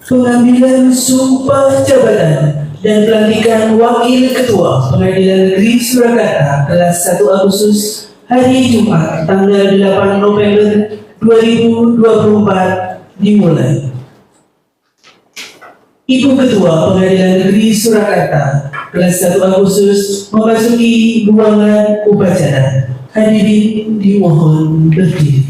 Pengambilan sumpah jabatan dan pelantikan Wakil Ketua Pengadilan Negeri Surakarta kelas 1 Agustus hari Jumat tanggal 8 November 2024 dimulai. Ibu Ketua Pengadilan Negeri Surakarta kelas 1 Agustus memasuki ruangan upacara. Hadirin dimohon berdiri.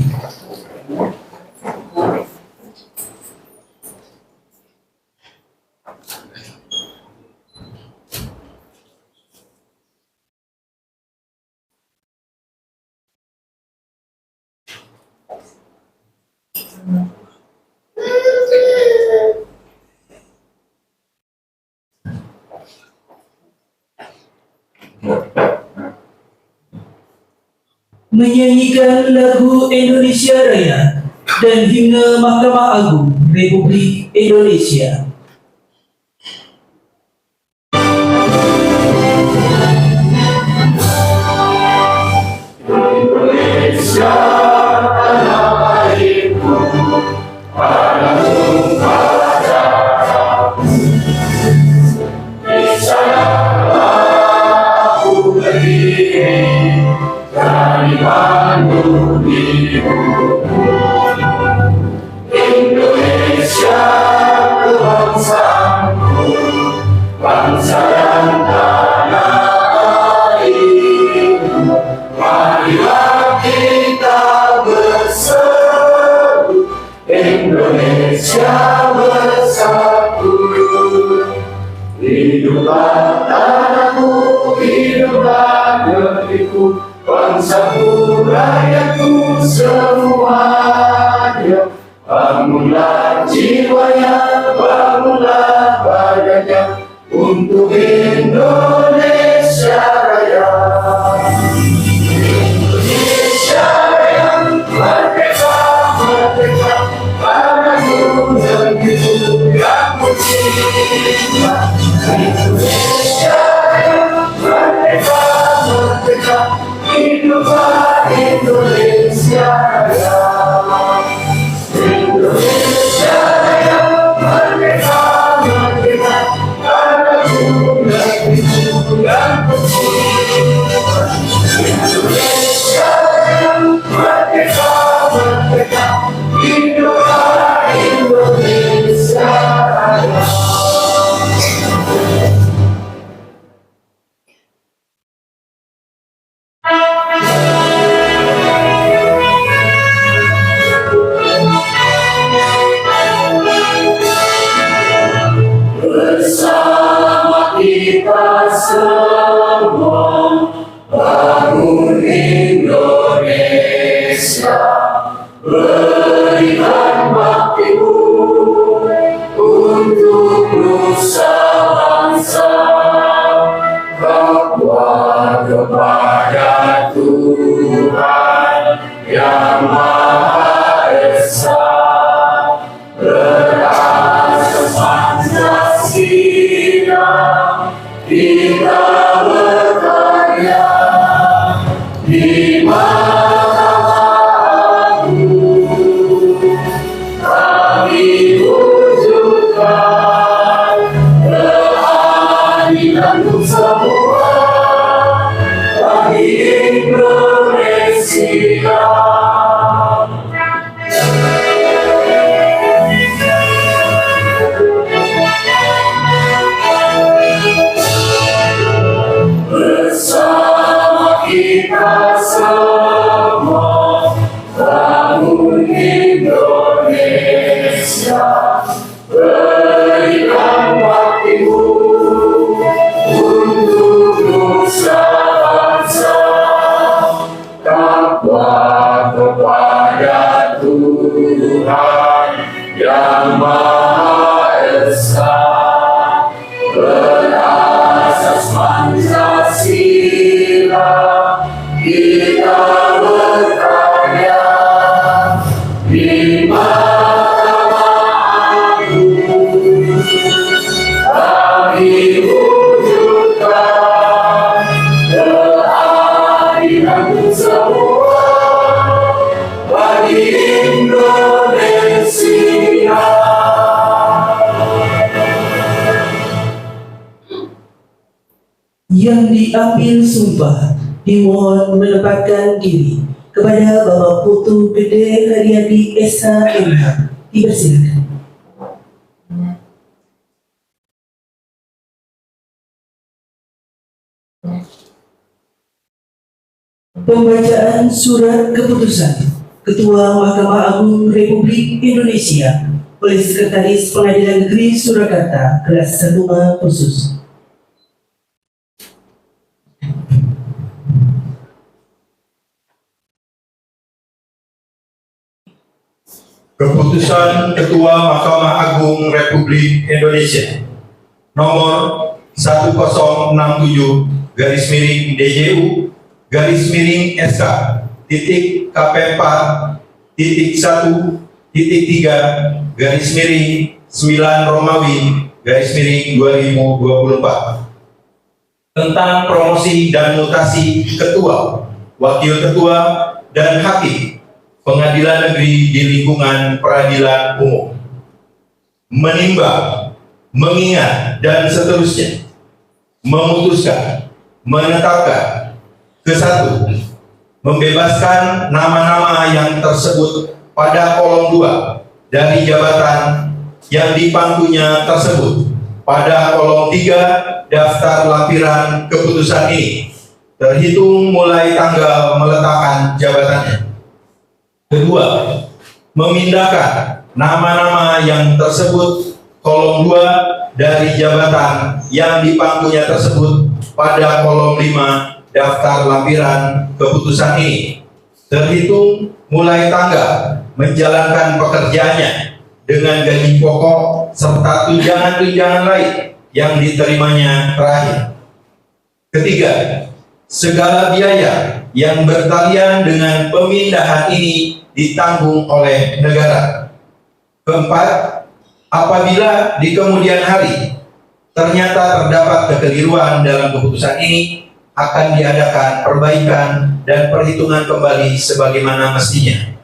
Menyanyikan lagu Indonesia Raya dan himne Mahkamah Agung Republik Indonesia. Indonesia tanah airku, tanah tumpah darahku. Di sanalah aku berdiri, dari Bandung ibuku. Indonesia kebangsaanku, bangsa dan tanah airku. Marilah kita berseru, Indonesia bersatu. Hiduplah tanahku, hiduplah negeriku, bangsaku, rakyatku semuanya. Bangunlah jiwanya, bangunlah badannya, untuk Indonesia Raya. Indonesia Raya, merdeka, merdeka, tanahku negeriku yang ku cinta. Indonesia Raya, merdeka, merdeka, hiduplah Indonesia Raya. Indonesia Raya, merdeka, merdeka, tanahku negeriku yang ku cinta. Indonesia Raya, merdeka, merdeka, hiduplah Indonesia Raya. Bersama kita semua bangun Indonesia, berikan baktimu untuk nusa bangsa. Takwa kepada Tuhan Yang Maha Esa, berasas Pancasila, kita berkarya di Mahkamah Agung. Kami wujudkan keadilan untuk semua bagi Indonesia. Bersama kita semua bangun Indonesia, berikan baktimu untuk nusa bangsa. Takwa kepada Tuhan Yang Maha Esa, berasas Pancasila, kita berkarya di Mahkamah Yang diambil sumpah dimohon menempatkan diri kepada Bapak Putu Gede Haryadi SHMH. Dipersilakan. Pembacaan surat keputusan Ketua Mahkamah Agung Republik Indonesia oleh Sekretaris Pengadilan Negeri Surakarta kelas 1A khusus. Keputusan Ketua Mahkamah Agung Republik Indonesia nomor 1067/DJU /SK titik KP4 titik 1.3 Romawi 2024 tentang promosi dan mutasi ketua, wakil ketua, dan hakim pengadilan negeri di lingkungan peradilan umum, menimbang, mengingat, dan seterusnya, memutuskan, menetapkan, ke-1, membebaskan nama-nama yang tersebut pada kolom 2 dari jabatan yang dipangkunya tersebut pada kolom 3 daftar lampiran keputusan ini, terhitung mulai tanggal meletakkan jabatannya. Kedua, memindahkan nama-nama yang tersebut kolom 2 dari jabatan yang dipangkunya tersebut pada kolom 5 daftar lampiran keputusan ini, terhitung mulai tanggal menjalankan pekerjaannya dengan gaji pokok serta tunjangan-tunjangan lain yang diterimanya terakhir. Ketiga, segala biaya yang bertalian dengan pemindahan ini ditanggung oleh negara. Keempat, apabila di kemudian hari ternyata terdapat kekeliruan dalam keputusan ini, akan diadakan perbaikan dan perhitungan kembali sebagaimana mestinya.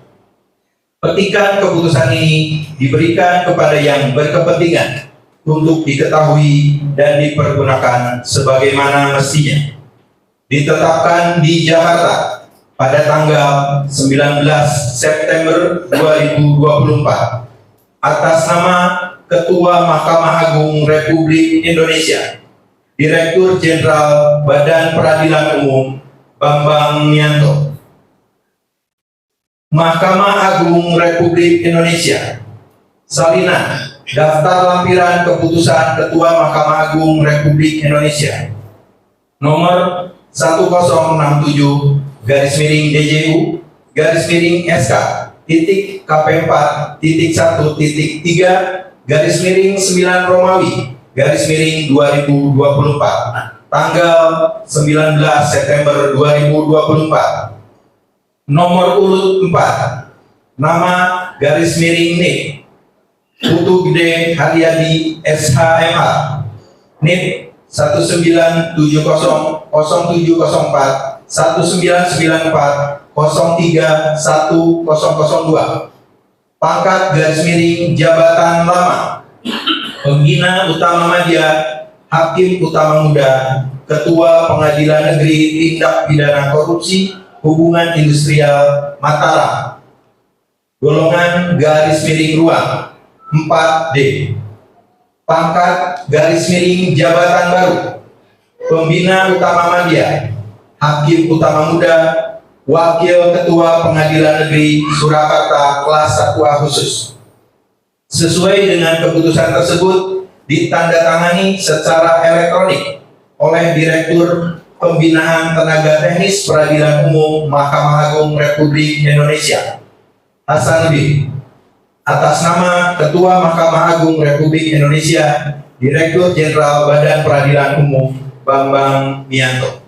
Petikan keputusan ini diberikan kepada yang berkepentingan untuk diketahui dan dipergunakan sebagaimana mestinya. Ditetapkan di Jakarta pada tanggal 19 September 2024 atas nama Ketua Mahkamah Agung Republik Indonesia, Direktur Jenderal Badan Peradilan Umum Bambang Mianto. Mahkamah Agung Republik Indonesia. Salinan daftar lampiran keputusan Ketua Mahkamah Agung Republik Indonesia nomor 1067/DJU /SK titik KP4 titik 1.3 Romawi 2024 tanggal 19 September 2024. Nomor urut 4, nama _NIP Putu Gede Haryadi SHMH NIP 19700704 1994 031002. Pangkat jabatan lama Pembina Utama Madya, Hakim Utama Muda, Ketua Pengadilan Negeri Tindak Pidana Korupsi Hubungan Industrial Mataram, golongan _ruang 4D. Pangkat jabatan baru Pembina Utama Madya, Hakim Utama Muda, Wakil Ketua Pengadilan Negeri Surakarta kelas 1A khusus. Sesuai dengan keputusan tersebut ditandatangani secara elektronik oleh Direktur Pembinaan Tenaga Teknis Peradilan Umum Mahkamah Agung Republik Indonesia Hasanuddin, atas nama Ketua Mahkamah Agung Republik Indonesia, Direktur Jenderal Badan Peradilan Umum Bambang Mianto.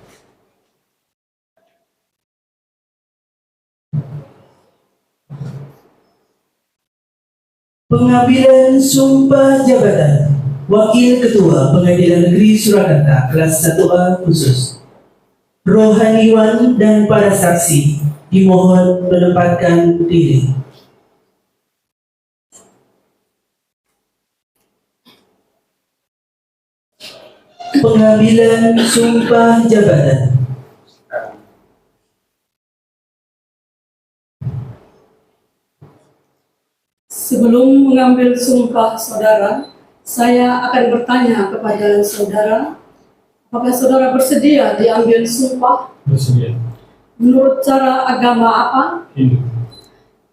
Pengambilan sumpah jabatan Wakil Ketua Pengadilan Negeri Surakarta kelas 1A khusus. Rohaniwan dan para saksi dimohon menempatkan diri. Pengambilan sumpah jabatan. Sebelum mengambil sumpah saudara, saya akan bertanya kepada saudara, apakah saudara bersedia diambil sumpah? Bersedia. Menurut cara agama apa? Hindu.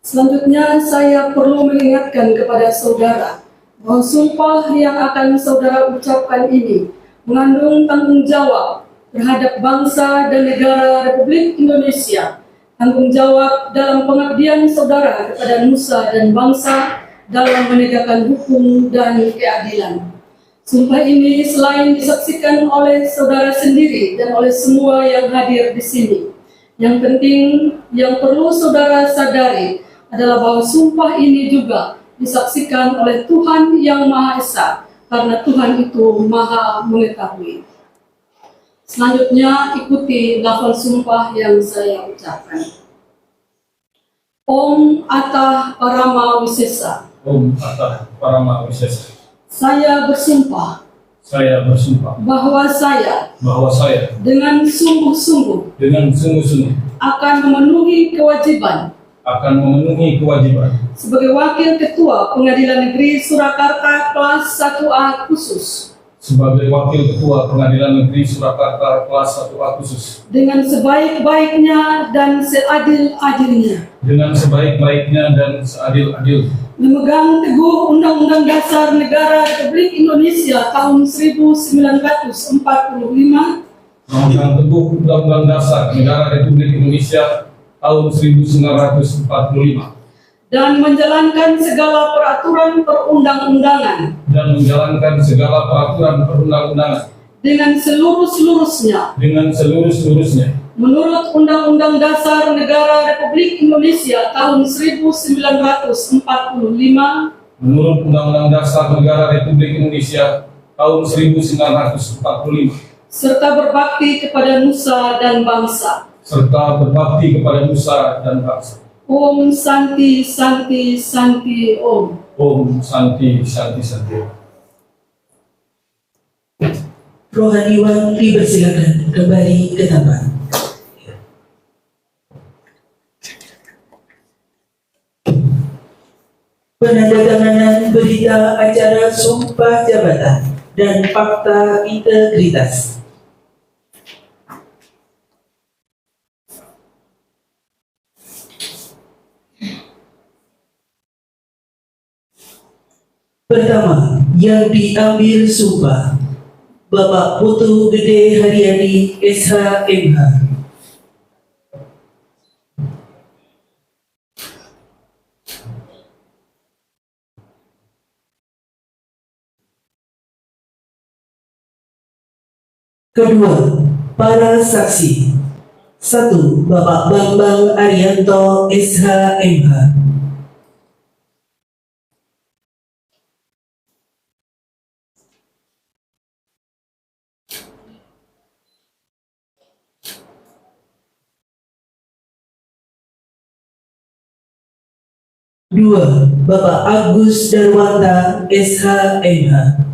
Selanjutnya, saya perlu mengingatkan kepada saudara bahwa sumpah yang akan saudara ucapkan ini mengandung tanggung jawab terhadap bangsa dan negara Republik Indonesia, tanggung jawab dalam pengabdian saudara kepada nusa dan bangsa dalam menegakkan hukum dan keadilan. Sumpah ini selain disaksikan oleh saudara sendiri dan oleh semua yang hadir di sini, yang penting yang perlu saudara sadari adalah bahwa sumpah ini juga disaksikan oleh Tuhan yang Maha Esa, karena Tuhan itu Maha mengetahui. Selanjutnya ikuti lafal sumpah yang saya ucapkan. Om Atah Parama Wisesa. Om Atah Parama Wisesa. Saya bersumpah Saya bersumpah bahwa saya bahwa saya dengan sungguh-sungguh dengan sungguh-sungguh akan memenuhi kewajiban akan memenuhi kewajiban sebagai Wakil Ketua Pengadilan Negeri Surakarta Kelas 1A Khusus sebagai Wakil Ketua Pengadilan Negeri Surakarta Kelas 1A Khusus dengan sebaik-baiknya dan seadil-adilnya, dengan sebaik-baiknya dan seadil-adil, memegang teguh Undang-Undang Dasar Negara Republik Indonesia tahun 1945 memegang teguh Undang-Undang Dasar Negara Republik Indonesia tahun 1945 dan menjalankan segala peraturan perundang-undangan dan menjalankan segala peraturan perundang-undangan dengan seluruh-seluruhnya seluruh-seluruhnya menurut Undang-Undang Dasar Negara Republik Indonesia tahun 1945 menurut Undang-Undang Dasar Negara Republik Indonesia tahun 1945 serta berbakti kepada nusa dan bangsa. serta berbakti kepada nusa dan bangsa. Om Santi Santi Santi Om. Om Santi Santi Santi. Rohaniwan dipersilakan kembali ke tempat. Penandatanganan berita acara sumpah jabatan dan fakta integritas. Pertama, yang diambil sumpah Bapak Putu Gede Haryadi SH.MH. Kedua, para saksi. 1. Bapak Bambang Arianto SH.MH. Dua, Bapak Agus Darwanta SH.MH.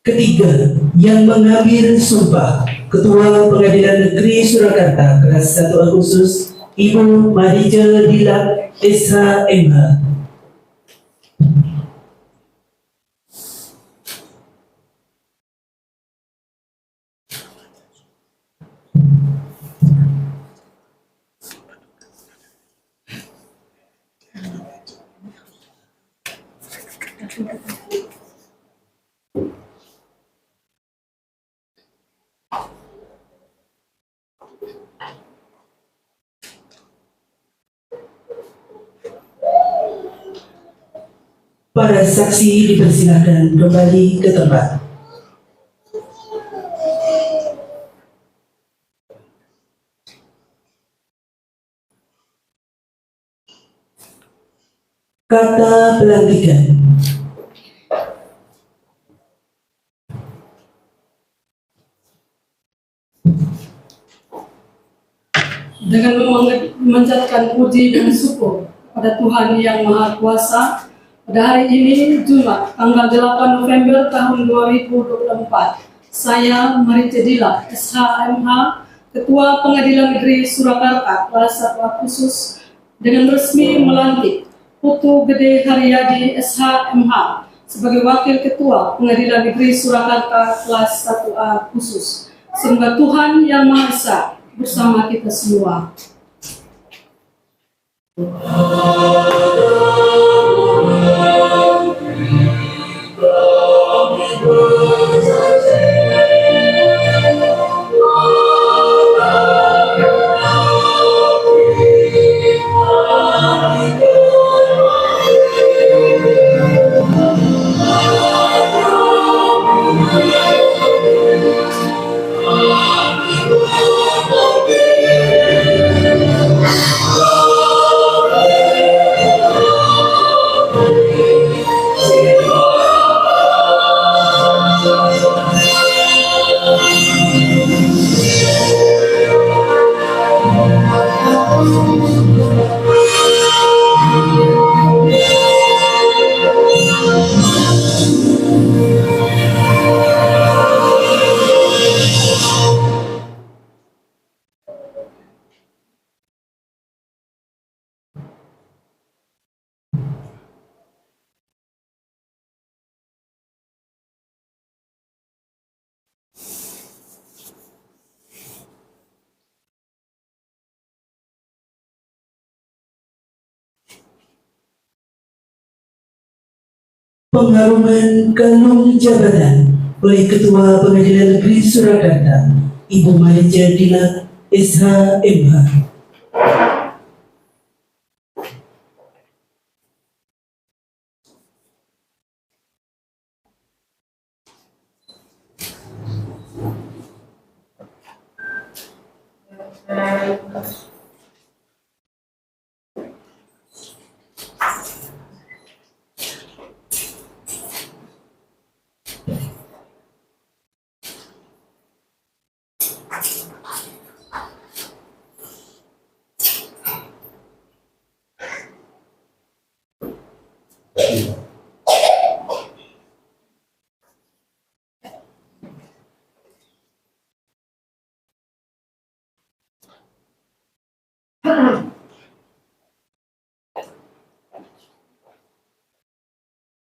Ketiga, yang mengambil sumpah Ketua Pengadilan Negeri Surakarta kelas 1 Agustus Ibu Marija Dilak SH.MH. Para saksi dipersilakan kembali ke tempat. Kata pelantikan. dengan memanjatkan puji dan syukur pada Tuhan Yang Maha Kuasa pada hari ini Jumat tanggal 8 November tahun 2024. Saya Marice Dila, SHMH, Ketua Pengadilan Negeri Surakarta kelas 1A khusus dengan resmi melantik Putu Gede Haryadi SHMH sebagai Wakil Ketua Pengadilan Negeri Surakarta kelas 1A khusus. Semoga Tuhan Yang Maha Esa bersama kita semua. Pengharuman kalung jabatan oleh Ketua Pengadilan Negeri Surakarta, Ibu Marice Dila, SHMH.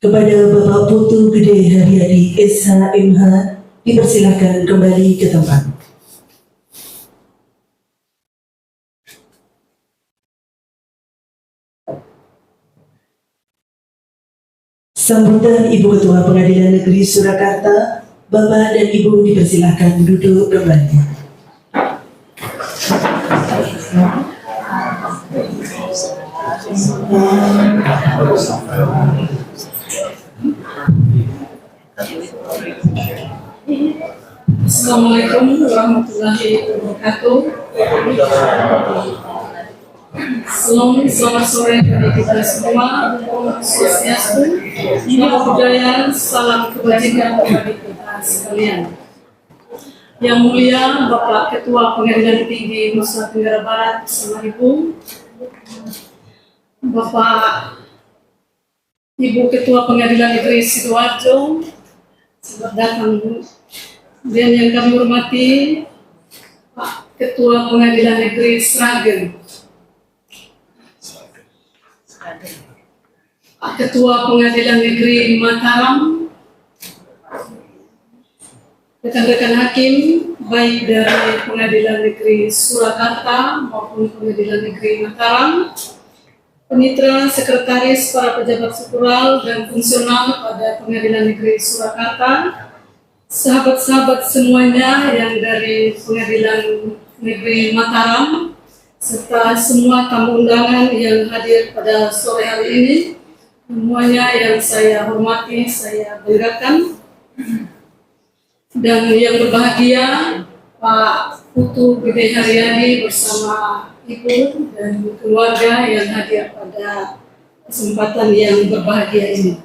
Kepada Bapak Putu Gede Haryadi SHMH dipersilakan kembali ke tempat. Sambutan Ibu Ketua Pengadilan Negeri Surakarta, Bapak dan Ibu dipersilakan duduk kembali. Assalamualaikum warahmatullahi wabarakatuh. Selamat sore bagi kita semua. Om Swastiastu, Namo Buddhaya, salam kebajikan bagi kita sekalian. Yang mulia Bapak Ketua Pengadilan Tinggi Nusa Tenggara Barat bersama Ibu, Bapak Ibu Ketua Pengadilan Negeri Sidoarjo, selamat datang Bu. Dan yang kami hormati Pak Ketua Pengadilan Negeri Sragen, Pak Ketua Pengadilan Negeri Mataram, rekan-rekan hakim baik dari Pengadilan Negeri Surakarta maupun Pengadilan Negeri Mataram, penitra, sekretaris, para pejabat struktural dan fungsional pada Pengadilan Negeri Surakarta, sahabat-sahabat semuanya yang dari Pengadilan Negeri Mataram, serta semua tamu undangan yang hadir pada sore hari ini, semuanya yang saya hormati, saya banggakan, dan yang berbahagia Pak Putu Gede Haryadi bersama Ibu dan keluarga yang hadir pada kesempatan yang berbahagia ini.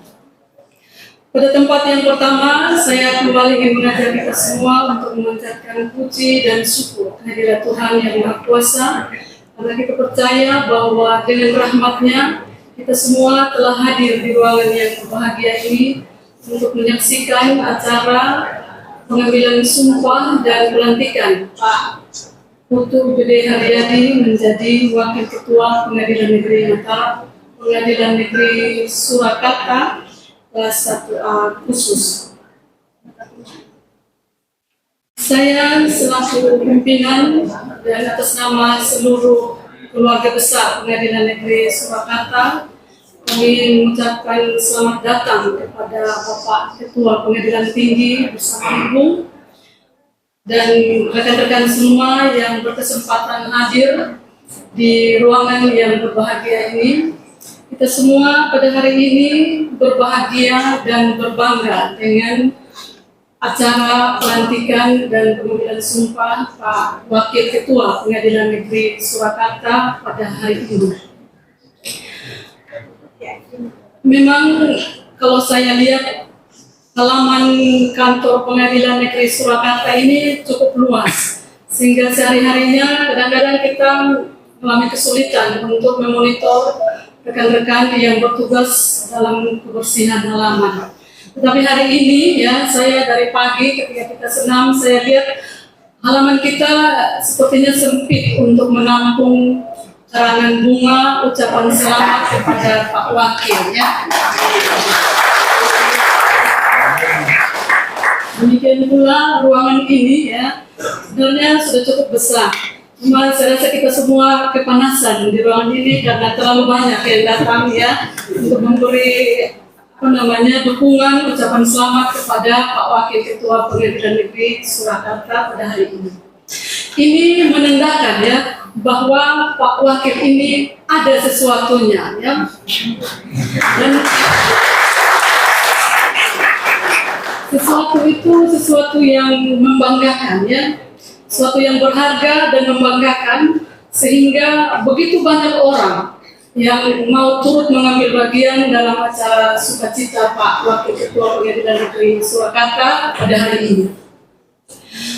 Pada tempat yang pertama, saya kembali ingin mengajak kita semua untuk memanjatkan puji dan syukur kehadirat Tuhan yang Maha Kuasa, karena kita percaya bahwa dengan rahmat-Nya kita semua telah hadir di ruangan yang berbahagia ini untuk menyaksikan acara pengambilan sumpah dan pelantikan Pak Putu Gede Haryadi menjadi Wakil Ketua Pengadilan Negeri Mataram, Pengadilan Negeri Surakarta, kelas 1A khusus. Saya selaku pimpinan dan atas nama seluruh keluarga besar Pengadilan Negeri Surakarta, kami mengucapkan selamat datang kepada Bapak Ketua Pengadilan Tinggi bersama Ibu dan rekan-rekan semua yang berkesempatan hadir di ruangan yang berbahagia ini. Kita semua pada hari ini berbahagia dan berbangga dengan acara pelantikan dan pengambilan sumpah Pak Wakil Ketua Pengadilan Negeri Surakarta pada hari ini. Memang kalau saya lihat halaman kantor Pengadilan Negeri Surakarta ini cukup luas, sehingga sehari-harinya kadang-kadang kita mengalami kesulitan untuk memonitor rekan-rekan yang bertugas dalam kebersihan halaman. Tetapi hari ini ya, saya dari pagi ketika kita senam, saya lihat halaman kita sepertinya sempit untuk menampung karangan bunga ucapan selamat kepada Pak Wakil ya. Demikian pula ruangan ini ya, sebenarnya sudah cukup besar. Cuma saya rasa kita semua kepanasan di ruangan ini karena terlalu banyak yang datang ya untuk memberi dukungan ucapan selamat kepada Pak Wakil Ketua Pengadilan Negeri Surakarta pada hari ini. Ini menandakan ya bahwa Pak Wakil ini ada sesuatunya ya. Dan sesuatu itu sesuatu yang membanggakan ya. Sesuatu yang berharga dan membanggakan, sehingga begitu banyak orang yang mau turut mengambil bagian dalam acara sukacita Pak Wakil Ketua Pengadilan Negeri Surakarta pada hari ini.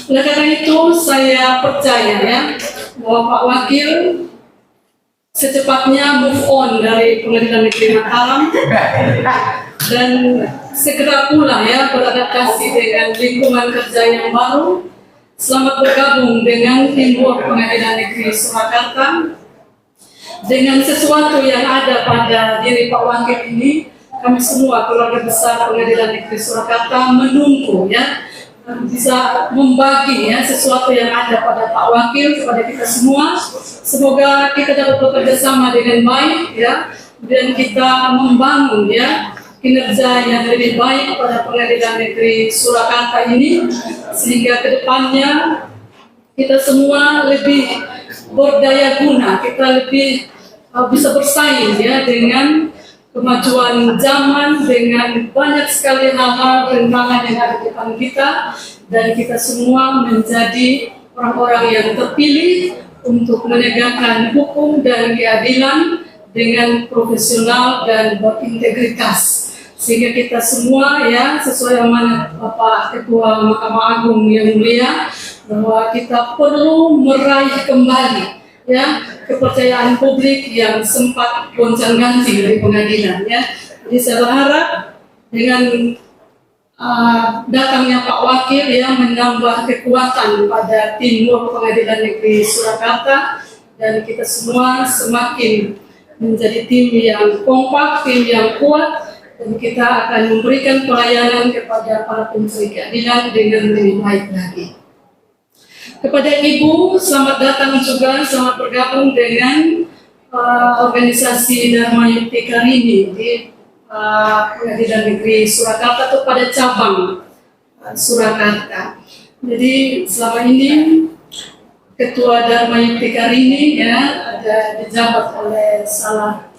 Oleh karena itu saya percaya ya bahwa Pak Wakil secepatnya move on dari Pengadilan Negeri Mataram dan segera pula ya beradaptasi dengan lingkungan kerja yang baru. Selamat bergabung dengan tim Pengadilan Negeri Surakarta. Dengan sesuatu yang ada pada diri Pak Wakil ini, kami semua keluarga besar Pengadilan Negeri Surakarta menunggu ya, bisa membagi ya sesuatu yang ada pada Pak Wakil kepada kita semua. Semoga kita dapat bekerja sama dengan baik ya, dan kita membangun ya kinerja yang lebih baik pada Pengadilan Negeri Surakarta ini, sehingga kedepannya kita semua lebih berdaya guna, kita lebih bisa bersaing ya dengan kemajuan zaman, dengan banyak sekali hal-hal rintangan yang ada di depan kita, dan kita semua menjadi orang-orang yang terpilih untuk menegakkan hukum dan keadilan dengan profesional dan berintegritas, sehingga kita semua ya sesuai amanat Bapak Ketua Mahkamah Agung yang mulia bahwa kita perlu meraih kembali ya kepercayaan publik yang sempat gonjang-ganjing dari pengadilan ya. Jadi saya berharap dengan datangnya Pak Wakil ya menambah kekuatan pada tim Pengadilan Negeri Surakarta, dan kita semua semakin menjadi tim yang kompak, tim yang kuat, dan kita akan memberikan pelayanan kepada para pencari keadilan dengan lebih baik lagi. Kepada Ibu, selamat datang juga, selamat bergabung dengan organisasi Dharma Yukti Karini di Pengadilan Negeri Surakarta atau pada cabang Surakarta. Jadi selama ini Ketua Dharma Yukti Karini ya ada dijabat oleh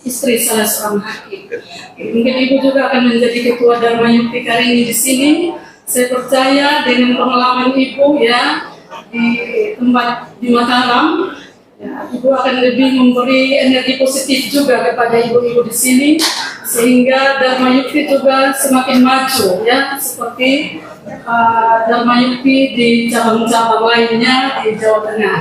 istri salah seorang hakim. Mungkin Ibu juga akan menjadi Ketua Dharma Yukti Karini di sini. Saya percaya dengan pengalaman Ibu ya di tempat di Mataram, Ya, Ibu akan lebih memberi energi positif juga kepada ibu-ibu di sini, sehingga Dharma Yukti juga semakin maju, ya, seperti Dharma Yukti di cabang-cabang lainnya di Jawa Tengah.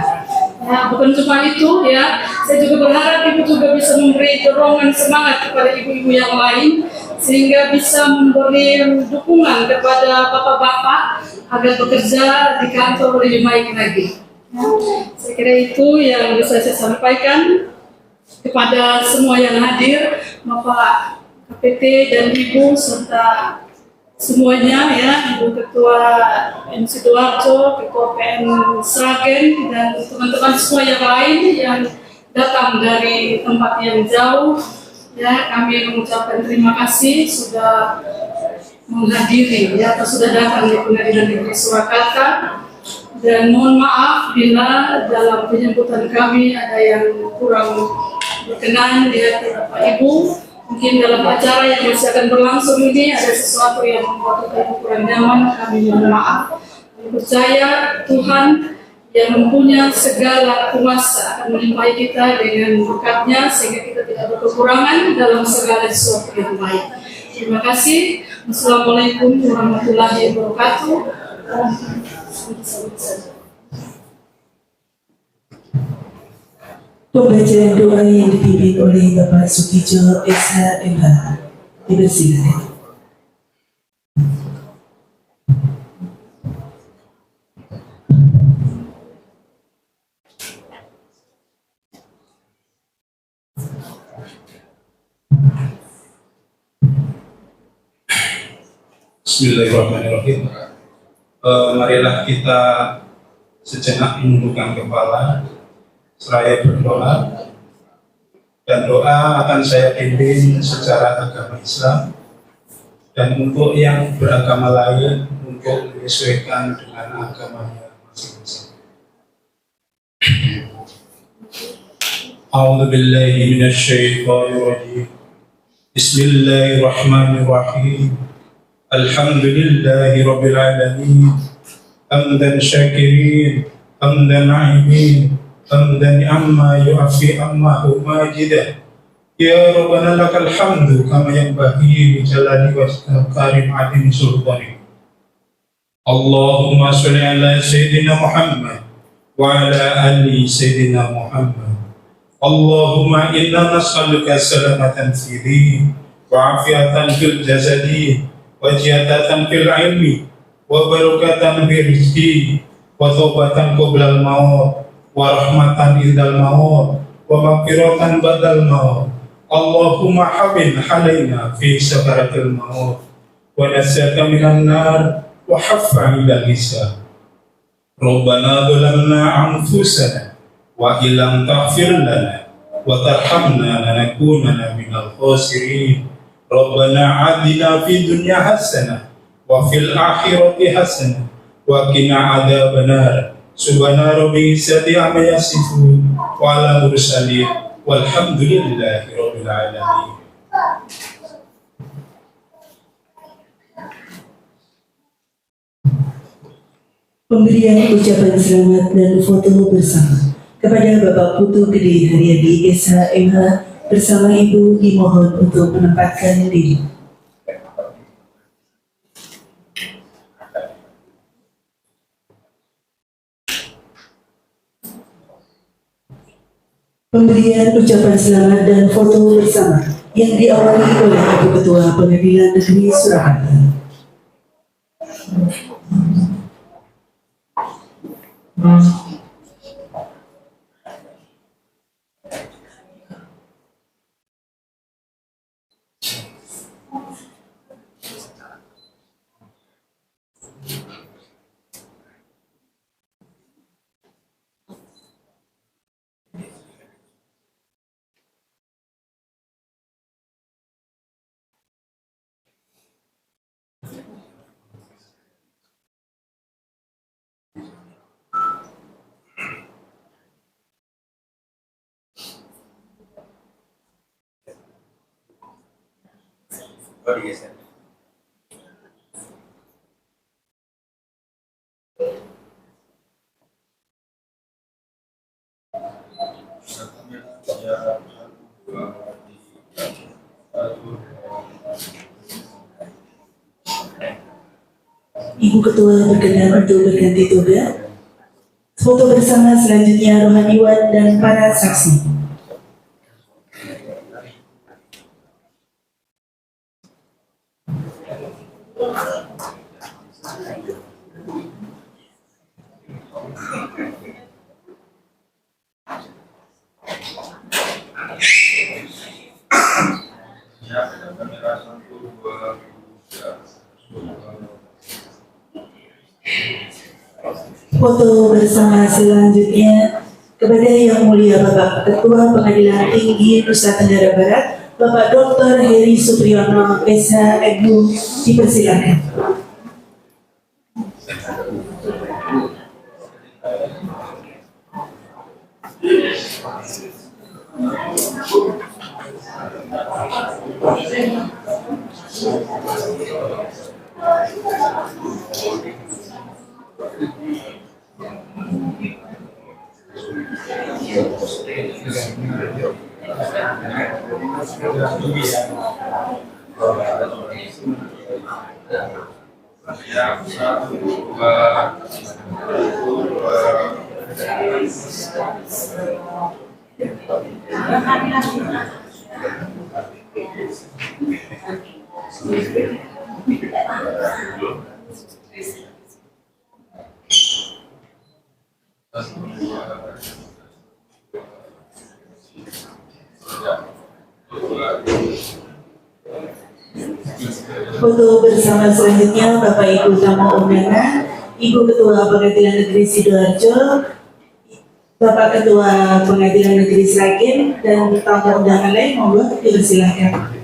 Ya, bukan cuma itu, ya, saya juga berharap ibu juga bisa memberi dorongan semangat kepada ibu-ibu yang lain, sehingga bisa memberi dukungan kepada bapak-bapak agar bekerja di kantor lebih baik lagi. Ya, saya kira itu yang bisa saya sampaikan kepada semua yang hadir, Bapak KPT dan Ibu serta semuanya, ya, Ibu Ketua MC Doarjo, Ketua PN Sragen, dan teman-teman semua yang lain yang datang dari tempat yang jauh. Ya, kami mengucapkan terima kasih sudah menghadiri, ya, atau sudah datang di Pengadilan Negeri Surakarta. Dan mohon maaf bila dalam penyambutan kami ada yang kurang berkenan di hati Bapak Ibu. Mungkin dalam acara yang masih akan berlangsung ini ada sesuatu yang membuat Bapak Ibu kurang nyaman, kami mohon maaf. Kami percaya Tuhan yang mempunyai segala kuasa akan melimpahi kita dengan berkat-Nya sehingga kita tidak berkekurangan dalam segala sesuatu yang baik. Terima kasih. Wassalamualaikum warahmatullahi wabarakatuh. Pembacaan doa yang dipimpin oleh Bapak Sukijo SHMH dipersilakan. Bismillahirrahmanirrahim. Marilah kita sejenak menundukkan kepala seraya berdoa, dan doa akan saya pimpin secara agama Islam, dan untuk yang beragama lain untuk menyesuaikan dengan agamanya masing-masing. A'udzu billahi minasyaitonir rajim. Bismillahirrahmanirrahim. Alhamdulillahi rabbil alamin. Hamdan syakirin, hamdan na'imin, hamdan amma yu'afi ammahu majidah. Ya Rabbana lakal hamdu kama yanbaghi li jalali wajhika karim adin sultanik. Allahumma sholli ala Sayyidina Muhammad wa ala ali Sayyidina Muhammad. Allahumma inna nas'aluka salamatan fi dini wa afiatan fil jasadi wa jihadatan fil ilmi wa barakatan fil rizqi wa taubatan qoblal maut wa rahmatan indal maut wa maghfiratan ba'dal maut. Allahumma habin halaina fi sakaratil maut wa nasaka minan nar wa haffa ila hisab. Rabbana dhalamna anfusana wa illam taghfir lana wa tarhamna lanakunanna minal khasirin. Rabbana atina fid dunya hasanah wa fil akhirati hasanah wa qina adzabannar. Subhana rabbil izzati amma yasifun wa ala mursalin walhamdulillahi rabbil alamin. Pemberian ucapan selamat dan foto bersama kepada Bapak Putu Gede Haryadi SHMH bersama Ibu dimohon untuk menempatkan diri. Pemberian ucapan selamat dan foto bersama yang diawali oleh Ibu Ketua Pengadilan Negeri Surakarta. Ibu Ketua berkenan untuk berganti toga. Foto bersama selanjutnya rohaniwan dan para saksi. Foto bersama selanjutnya kepada Yang Mulia Bapak Ketua Pengadilan Tinggi Nusa Tenggara Barat, Bapak Dr. Heri Supriyono SH.MU, dipersilakan. Foto bersama selanjutnya Bapak Ibu tamu undangan, Ibu Ketua Pengadilan Negeri Sidoarjo, Bapak Ketua Pengadilan Negeri Sragen, dan tamu undangan lain, monggo dipersilakan.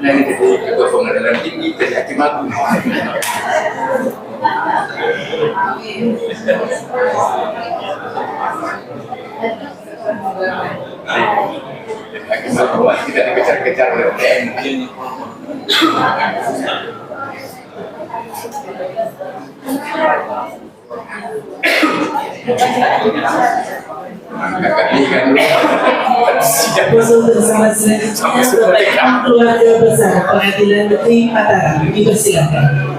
Nah, ini Ketua Pengadilan Tinggi jadi Hakim Agung. Hakim Agung tidak dikejar-kejar oleh TNI. Foto bersama selanjutnya Bapak Keluarga Besar Pengadilan Negeri Mataram, dipersilakan.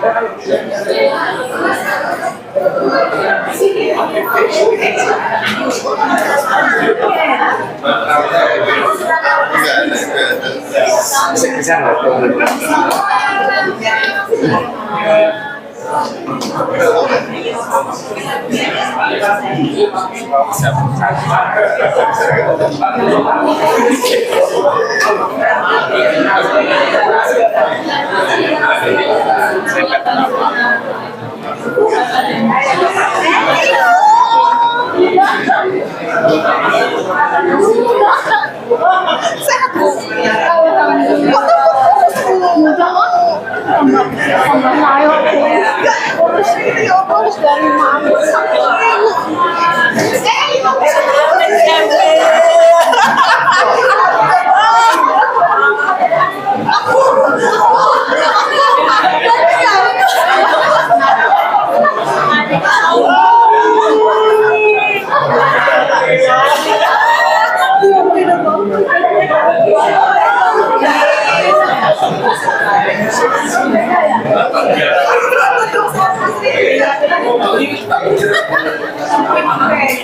Terima kasih.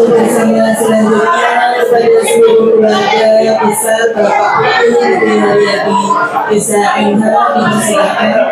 Bersama selanjutnya kepada seluruh keluarga besar Bapak Putu Gede Haryadi Desa Inha disilakan.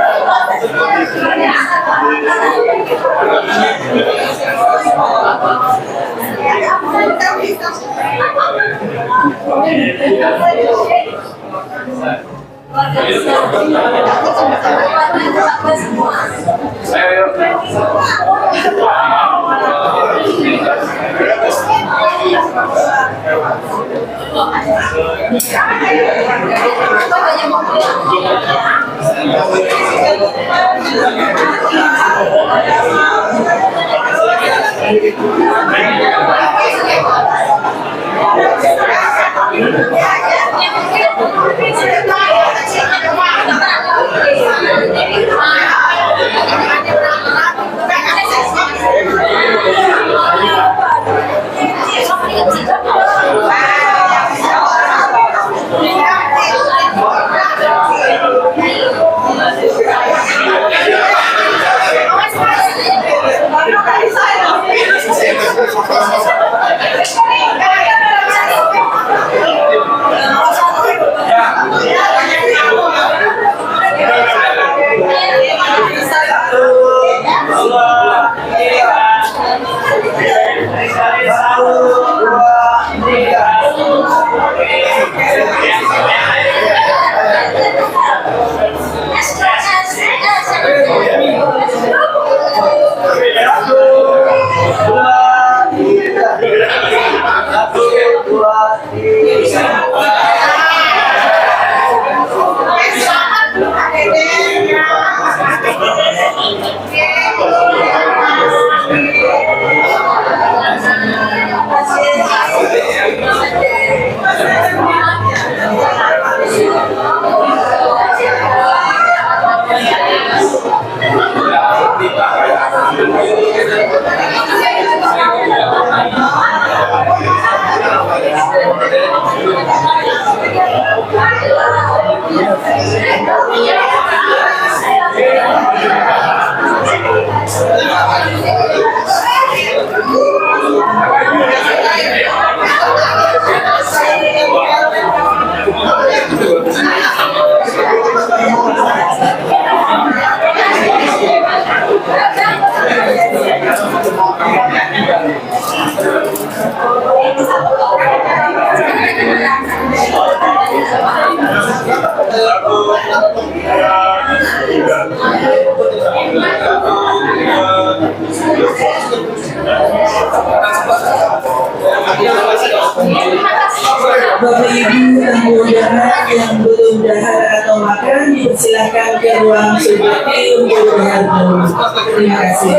Bapak Ibu tamu undangan yang belum dahar atau makan dipersilahkan ke ruang subakti untuk dahar dulu. Terima kasih.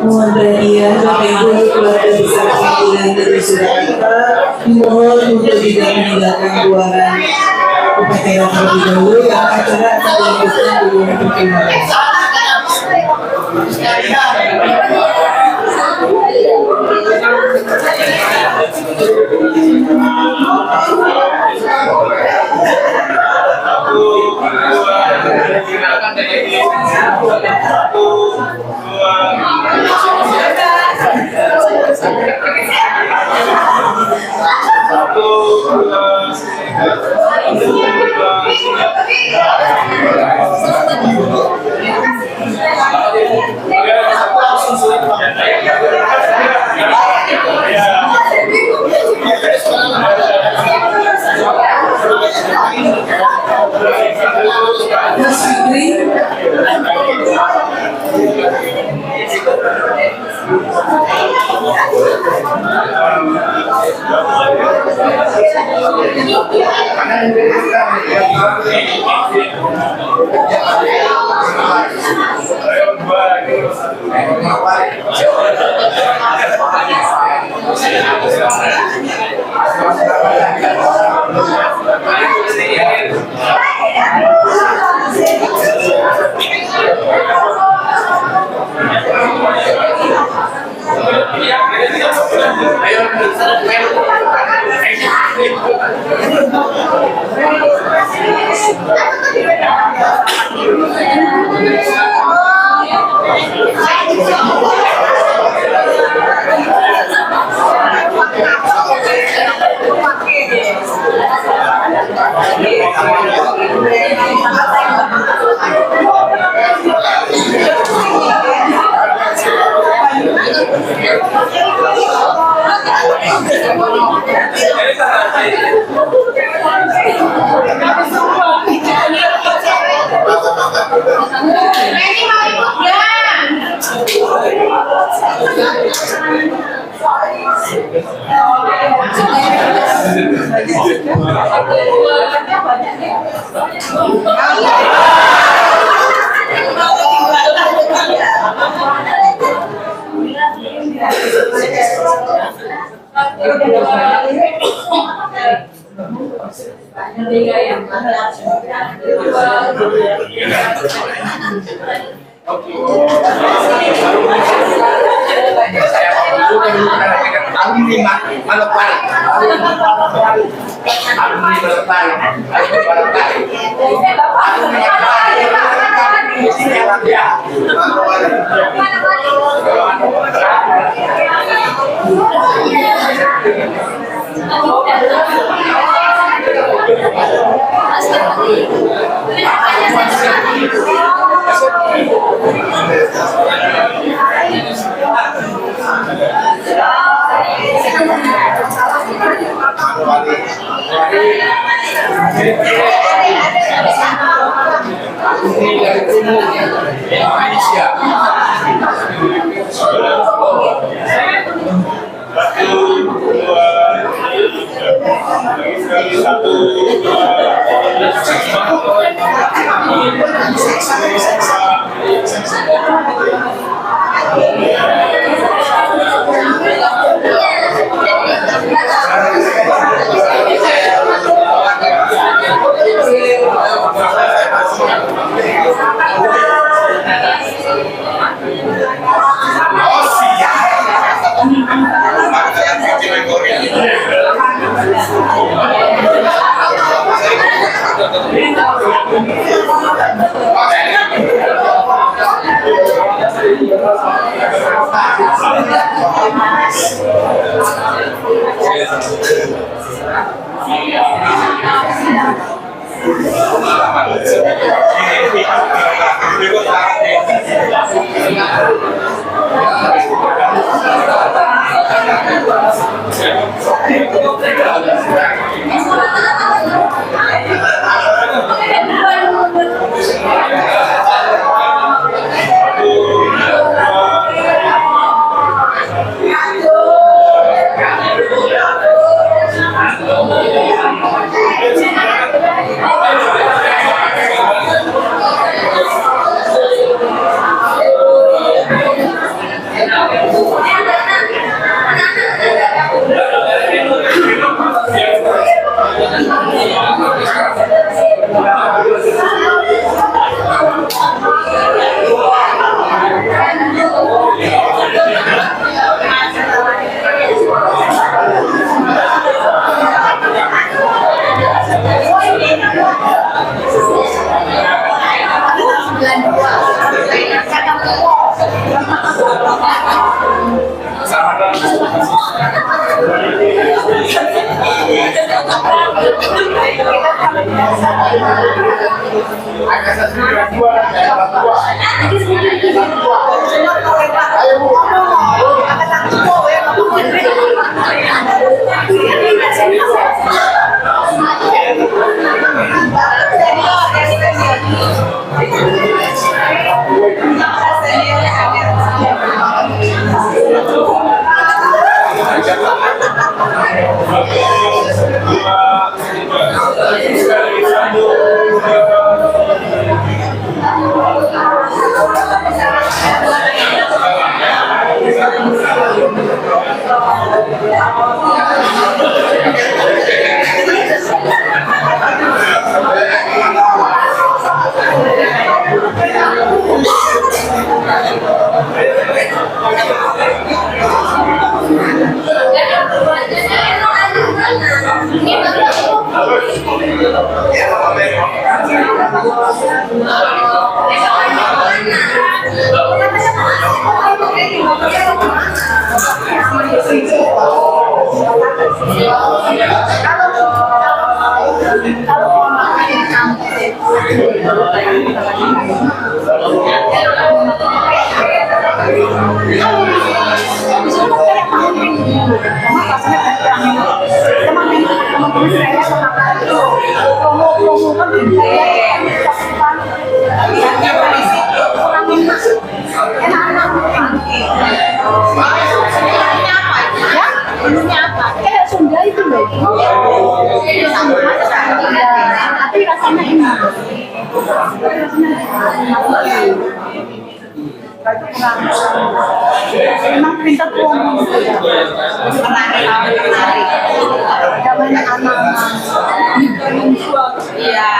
Mohon perhatian Bapak Ibu keluarga besar pimpinan negeri Surakarta, dimohon untuk tidak meninggalkan ruangan upacara terlebih dahulu karena acara akan dilanjutkan di ruang pertemuan. Mas Fikri, Tapi rasanya enak. Emang pintar ngomong. Menarik. Namanya anak-anak. Iya.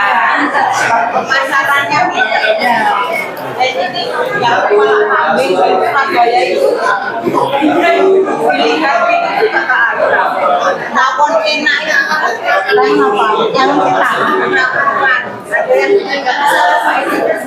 Pasarannya beda. Jadi yang kambing Surabaya itu pilihan tawon enaknya lain apa? Yang kita ada yang tidak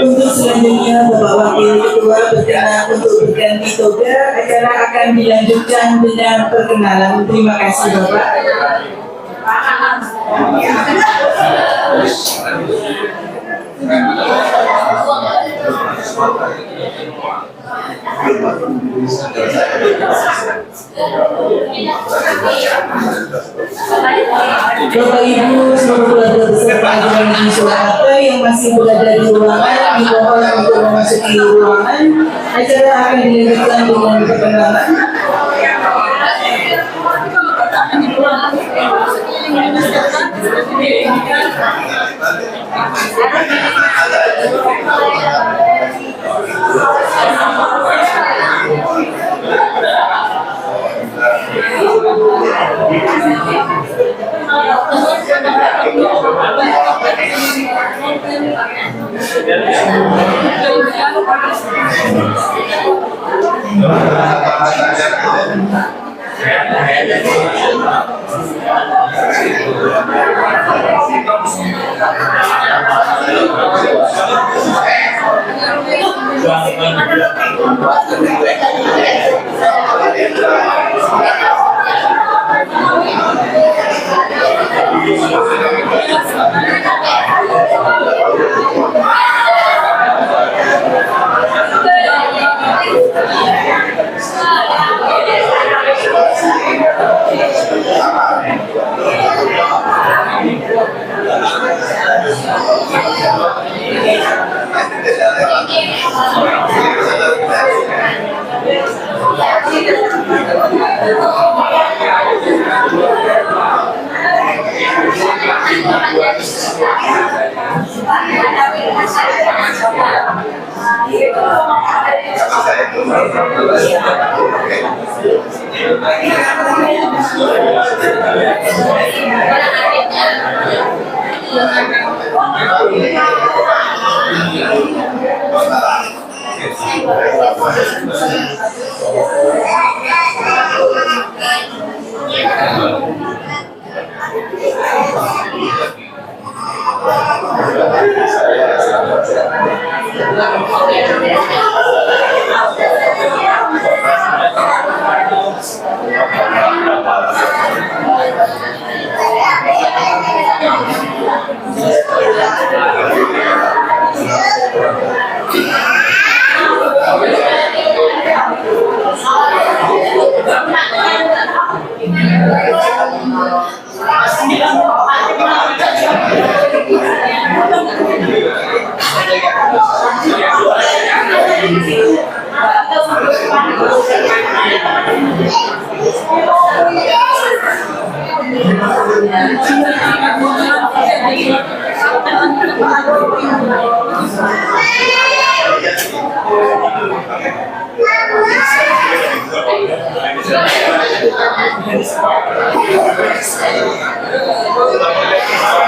Untuk selanjutnya Bapak Wakil Ketua berkenan untuk berganti toga. Acara akan dilanjutkan dengan perkenalan. Terima kasih Bapak. Bapak Ibu seluruh keluarga besar pengadilan negeri Surakarta yang masih berada di ruangan dimohon untuk memasuki ruangan. Acara akan dilanjutkan dengan perkenalan.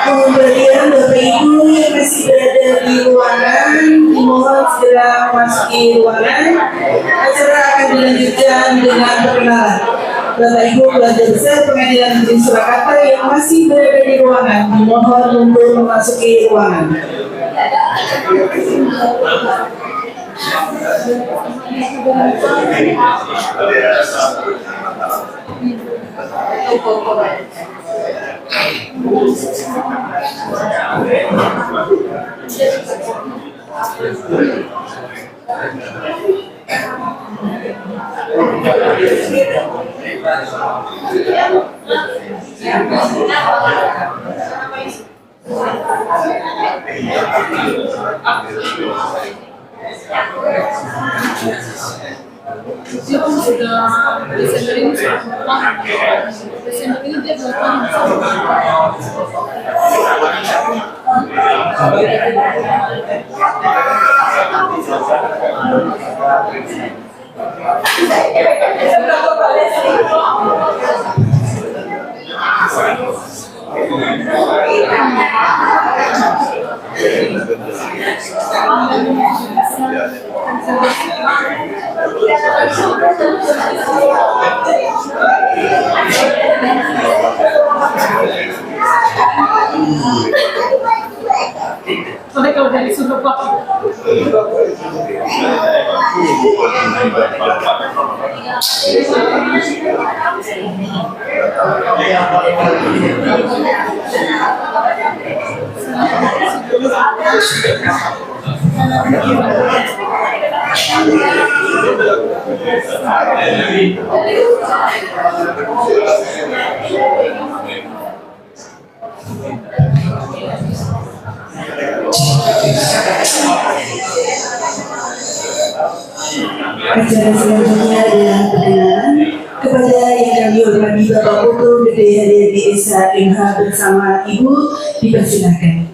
Kemudian Bapak Ibu yang masih berada di ruangan dimohon segera memasuki ruangan. Acara akan dilanjutkan dengan perkenalan. Bapak Ibu keluarga besar Pengadilan Negeri Surakarta yang masih berada di ruangan dimohon untuk memasuki ruangan. Desember ini dia beliau dari Surabaya. Acara selanjutnya adalah perkenalan kepada yang kami hormati Bapak Putu Gede HDRD Esa MH bersama Ibu, dipersilakan.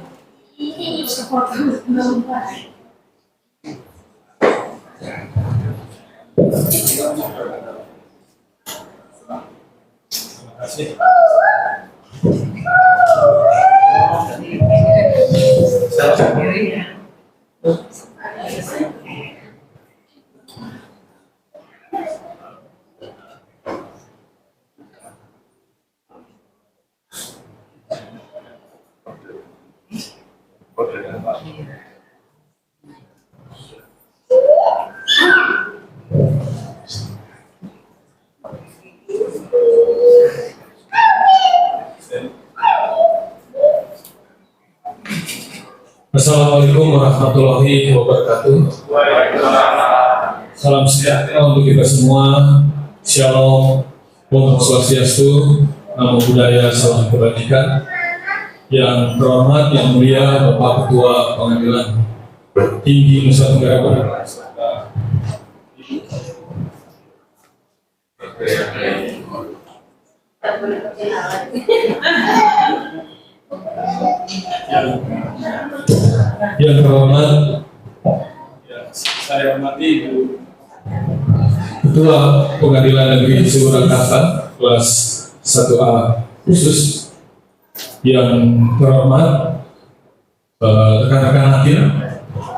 Assalamualaikum warahmatullahi wabarakatuh. Salam sejahtera untuk kita semua. Shalom, Om Swastiastu, Namo Buddhaya, salam kebajikan. Yang terhormat, yang mulia Bapak Ketua Pengadilan Tinggi Nusa Tenggara Barat. Yang terhormat, saya hormati Ibu Ketua Pengadilan Negeri Surakarta kelas 1A khusus. Yang terhormat, rekan-rekan hakim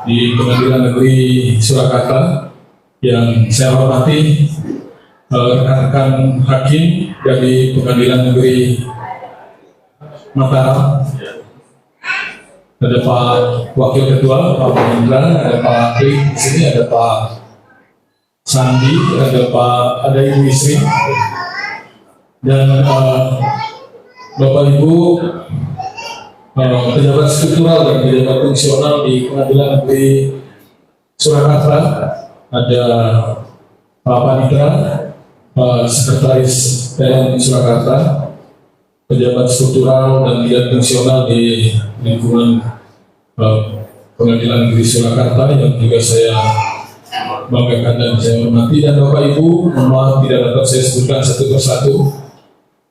di Pengadilan Negeri Surakarta. Yang saya hormati, rekan-rekan hakim dari Pengadilan Negeri Mataram. Ada Pak Wakil Ketua, Pak Mahendra, ada Pak Klik di sini, ada Pak Sandi, ada Ibu Istri, dan Bapak Ibu pejabat struktural dan pejabat fungsional di Pengadilan Negeri Surakarta. Ada Pak Panitra, Sekretaris PN Surakarta, pejabat struktural dan bidang fungsional di lingkungan Pengadilan Negeri Surakarta yang juga saya banggakan dan saya hormati, dan Bapak Ibu, mohon maaf tidak dapat saya sebutkan satu persatu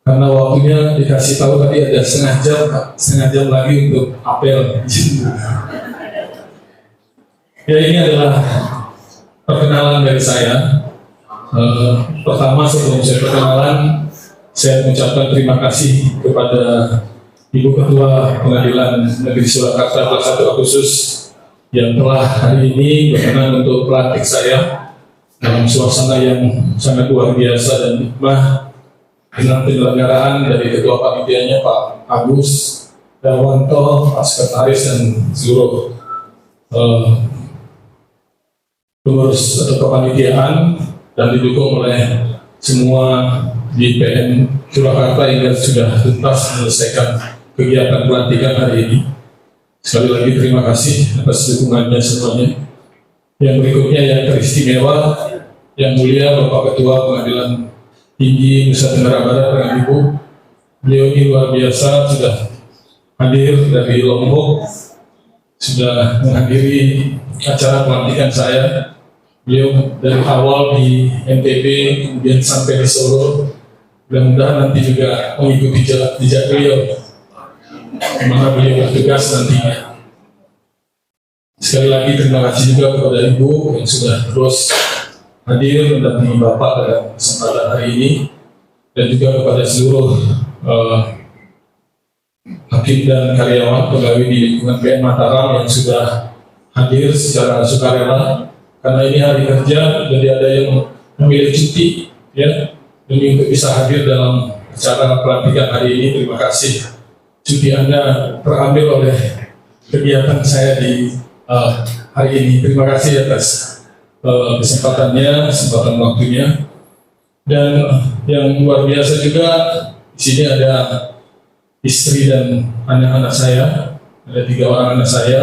karena waktunya dikasih tahu tadi ada setengah jam lagi untuk apel. Ya, ini adalah perkenalan dari saya. Pertama, sebelum saya perkenalan, saya mengucapkan terima kasih kepada Ibu Ketua Pengadilan Negeri Surakarta kelas 1 Agustus yang telah hari ini berkenan untuk pelantik saya dalam suasana yang sangat luar biasa dan hikmah dengan penyelenggaraan dari Ketua Panitianya Pak Agus Darwanto, Pak Sekretaris dan seluruh pengurus atau kepanitiaan, dan didukung oleh semua di PN Surakarta yang sudah tuntas menyelesaikan kegiatan pelantikan hari ini. Sekali lagi terima kasih atas dukungannya semuanya. Yang berikutnya yang teristimewa, yang mulia Bapak Ketua Pengadilan Tinggi Nusa Tenggara Barat dengan Ibu. Beliau ini luar biasa, sudah hadir dari Lombok, sudah menghadiri acara pelantikan saya. Beliau dari awal di NTB, kemudian sampai di Solo. Mudah-mudahan nanti juga mengikuti jejak beliau kemana beliau bertugas nantinya. Sekali lagi terima kasih juga kepada Ibu yang sudah terus hadir mendampingi Bapak dalam kesempatan hari ini, dan juga kepada seluruh hakim dan karyawan pegawai di lingkungan PN Mataram yang sudah hadir secara sukarela, karena ini hari kerja, jadi ada yang memilih cuti ya demi untuk bisa hadir dalam acara pelantikan hari ini. Terima kasih, cuti Anda terambil oleh kegiatan saya di hari ini. Terima kasih atas kesempatan waktunya. Dan yang luar biasa juga di sini ada istri dan anak-anak saya, ada 3 orang anak saya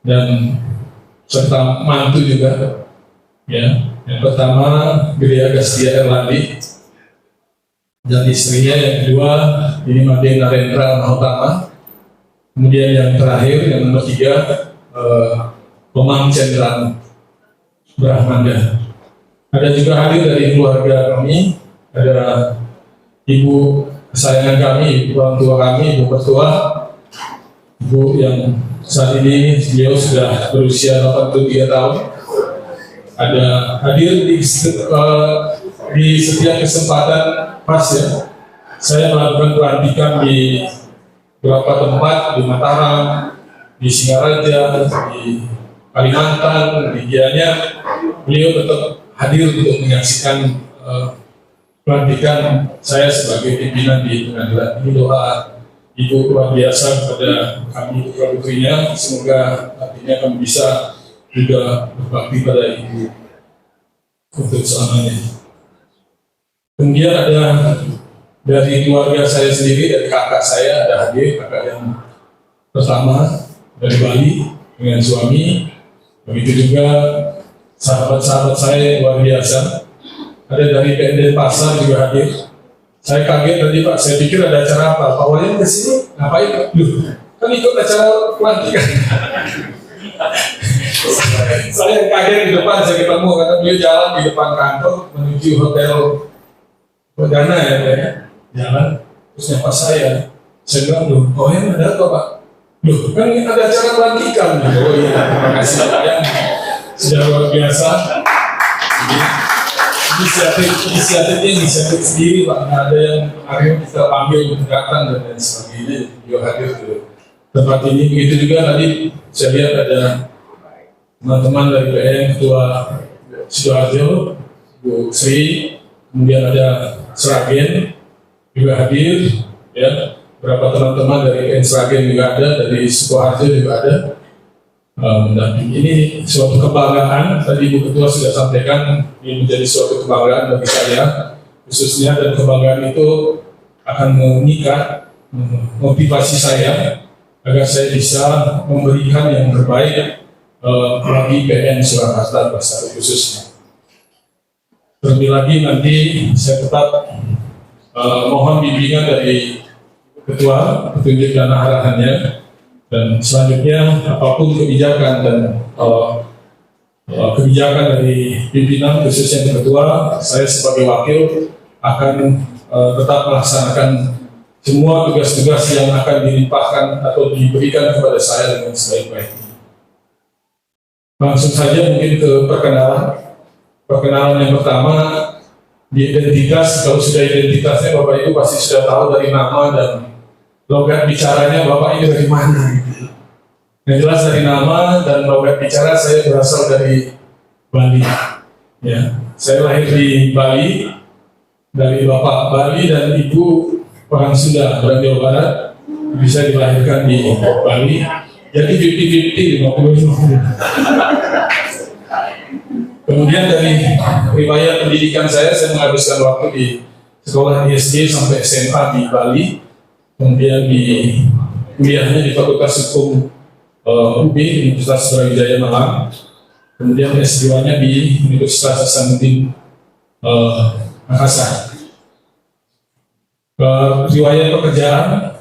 dan serta mantu juga. Ya, yang pertama Gria Gastia Erlandi dan istrinya, yang kedua ini Made Narendra Mahotama. Kemudian yang terakhir, yang nomor 3, Komang Cendran Brahmanda. Ada juga hadir dari keluarga kami, ada ibu kesayangan kami, orang tua kami, ibu mertua, ibu yang saat ini beliau sudah berusia 83 tahun. Ada hadir di setiap kesempatan pas ya. Saya melakukan pelantikan di beberapa tempat, di Mataram, di Singaraja, di Kalimantan, di Gianyar. Beliau tetap hadir untuk menyaksikan pelantikan saya sebagai pimpinan di pengadilan. Ini doa Ibu luar biasa kepada kami putra-putrinya. Semoga nantinya kami bisa juga berbakti pada Ibu untuk selamanya. Kemudian ada dari keluarga saya sendiri, dari kakak saya ada hadir, kakak yang pertama dari Bali dengan suami. Begitu juga sahabat-sahabat saya yang luar biasa. Ada dari PND Pasar juga hadir. Saya kaget tadi Pak, saya pikir ada acara apa. Pak Wayan kesini ngapain? Duh, kan ikut acara pelantikan. Saya kaget di depan, saya ketemu karena beliau jalan di depan kantor menuju hotel Perdana ya, jalan. Terus nyapa saya bilang, loh, Pak Wayan ada apa Pak? Loh, kan ada acara pelantikan. Oh iya, terima kasih Pak yang sudah luar biasa. Inisiatif sendiri Pak, ada yang akhirnya kita panggil untuk datang dan lain sebagainya, juga hadir ke tempat ini. Begitu juga tadi saya lihat ada teman-teman dari PN, Ketua Sidoarjo, Bu Sri, kemudian ada Sragen juga hadir, ya. Beberapa teman-teman dari PN Sragen juga ada, dari Sukoharjo juga ada. Ini suatu kebanggaan, tadi Ibu Ketua sudah sampaikan, ini menjadi suatu kebanggaan bagi saya khususnya, dan kebanggaan itu akan mengikat motivasi saya agar saya bisa memberikan yang terbaik bagi PN Surakarta secara khususnya. Terlebih lagi nanti saya tetap mohon bimbingan dari Ketua, petunjuk dan arahannya. Dan selanjutnya apapun kebijakan dan kebijakan dari pimpinan khususnya ketua, saya sebagai wakil akan tetap melaksanakan semua tugas-tugas yang akan dilimpahkan atau diberikan kepada saya dengan sebaik-baiknya. Langsung saja mungkin ke perkenalan. Perkenalan yang pertama di identitas. Kalau sudah identitasnya Bapak Ibu pasti sudah tahu dari nama dan logat bicaranya Bapak ini dari mana gitu. Yang jelas dari nama dan logat bicara saya berasal dari Bali. Ya, saya lahir di Bali, dari Bapak Bali dan Ibu orang Sunda, orang Jawa Barat. Bisa dilahirkan di Bali. Jadi 50-50, 50-50. Kemudian dari riwayat pendidikan saya menghabiskan waktu di sekolah SD sampai SMA di Bali. Kemudian di kuliahnya di Fakultas Hukum UB, Universitas Brawijaya Malang. Kemudian S2-nya di Universitas Hasanuddin Makassar. Riwayat pekerjaan,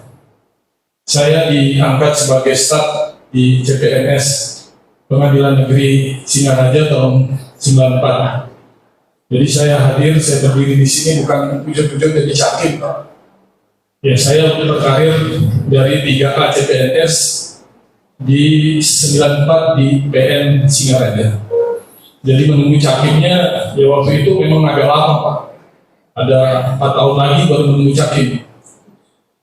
saya diangkat sebagai staf di CPNS Pengadilan Negeri Singaraja tahun 94. Jadi saya hadir, saya berdiri di sini bukan ujung-ujung jadi cakim, Pak. Ya, saya berkarir dari 3A CPNS di 94 di PN Singaraja. Jadi menunggu cakimnya ya waktu itu memang agak lama Pak. Ada 4 tahun lagi baru menunggu cakim.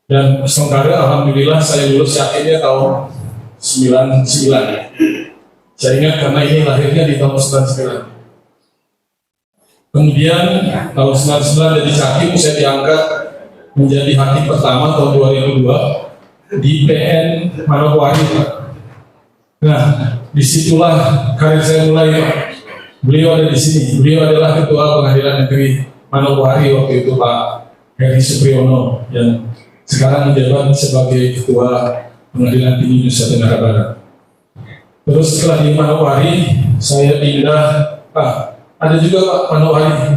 Dan sementara alhamdulillah saya lulus cakimnya tahun 99. Saya ingat karena ini lahirnya di tahun 99. Kemudian tahun 99 jadi cakim, saya diangkat menjadi hakim pertama tahun 2002. di PN Manokwari, Pak. Nah, disitulah karir saya mulai, Pak. Beliau ada di sini. Beliau adalah Ketua Pengadilan Negeri Manokwari waktu itu, Pak Heri Supriyono, yang sekarang menjabat sebagai Ketua Pengadilan Tinggi Nusa Tenggara Barat. Terus setelah di Manokwari, saya pindah, Pak, ada juga Pak Manokwari,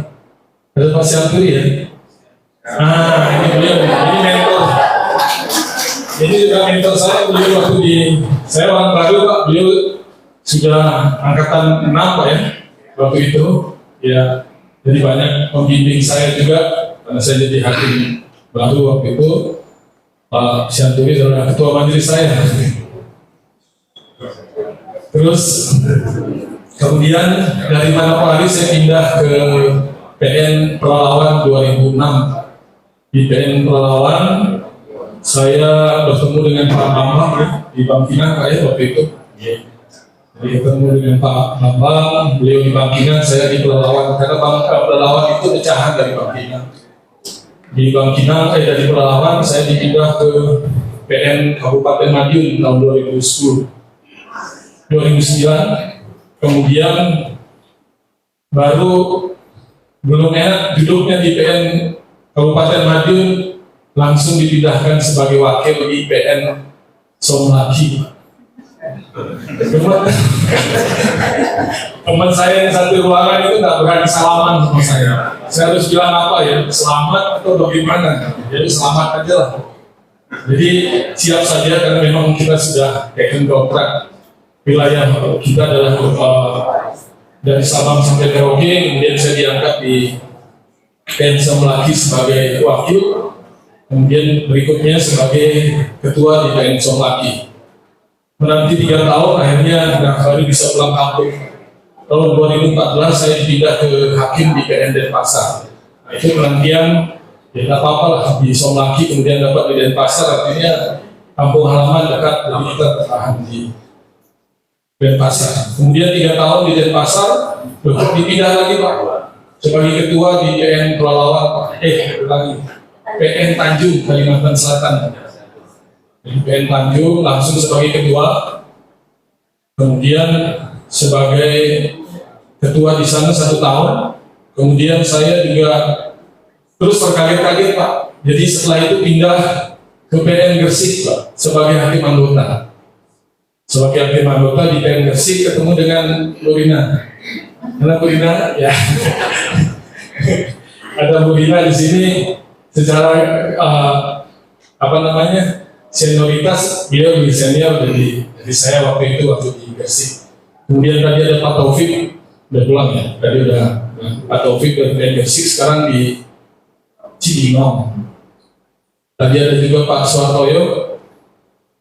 ada Pak Syanturi ya. Nah, ini beliau, ini mentor. Ini juga mentor saya, beliau waktu saya orang baru Pak, beliau sudah angkatan 6 Pak ya, waktu itu, ya. Jadi banyak pembimbing saya juga, karena saya jadi hakim baru waktu itu. Pak Syanturi adalah ketua majelis saya. Terus kemudian dari Manokwari saya pindah ke PN Pelalawan 2006. Di PN Pelalawan saya bertemu dengan Pak Bambang di Bangkinang Pak ya waktu itu. Jadi ketemu dengan Pak Bambang, beliau di Bangkinang, saya di Pelalawan, karena Pelalawan itu pecahan dari Bangkinang. Di Bangkinang, dari Pelalawan saya dipindah ke PN Kabupaten Madiun tahun 2009. Kemudian baru belum enak duduknya di PN Kabupaten Madiun, langsung dipindahkan sebagai wakil di PN Somlaki. Teman saya yang satu ruangan itu nggak berani salaman sama saya. Saya harus bilang apa ya, selamat atau bagaimana? Jadi selamat aja lah. Jadi siap saja karena memang kita sudah taken kontrak. Wilayah kita adalah dari Sabang sampai Merauke. Kemudian saya diangkat di PN Somlaki sebagai wakil. Kemudian berikutnya sebagai ketua di PN Somlaki. Menanti 3 tahun akhirnya baru bisa pulang kampung. Tahun 2014 saya dipindah ke hakim di PN Denpasar. Nah, itu penantian ya nggak apa-apa lah di Somlaki, kemudian dapat di Denpasar, artinya kampung halaman dekat, jadi kita tertahan di Denpasar. Kemudian 3 tahun di Denpasar, dipindah lagi Pak sebagai ketua di PN Pelalawan, PN Tanjung Kalimantan Selatan. Di PN Tanjung langsung sebagai ketua, kemudian sebagai ketua di sana 1 tahun, kemudian saya juga terus berkaget-kaget Pak. Jadi setelah itu pindah ke PN Gresik Pak sebagai hakim anggota. Sebagai hakim anggota di PN Gresik ketemu dengan Bu Rina. Karena Bu Rina ya ada Bu Rina di sini secara senioritas beliau lebih senior dari saya waktu itu waktu di Gresik. Kemudian tadi ada Pak Taufik, udah pulang ya. Tadi udah Pak Taufik dari Gresik, sekarang di Cibinong. Tadi ada juga Pak Suwartoyo.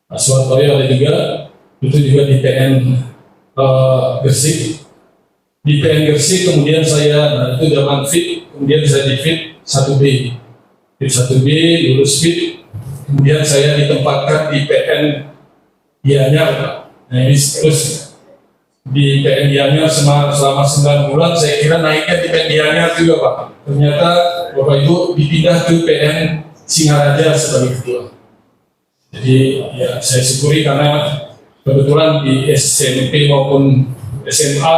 Pak Suwartoyo ada juga, itu juga di PN Gresik. Di PN Gresik kemudian saya, itu zaman fit, kemudian saya di fit 1B. Fit 1B, lulus fit. Kemudian saya ditempatkan di PN Gianyar. Nah ini terus di PN Gianyar selama 9 bulan, saya kira naiknya di PN Gianyar juga Pak. Ternyata Bapak Ibu dipindah ke PN Singaraja sebagai ketua. Jadi ya saya syukuri karena kebetulan di SMP maupun SMA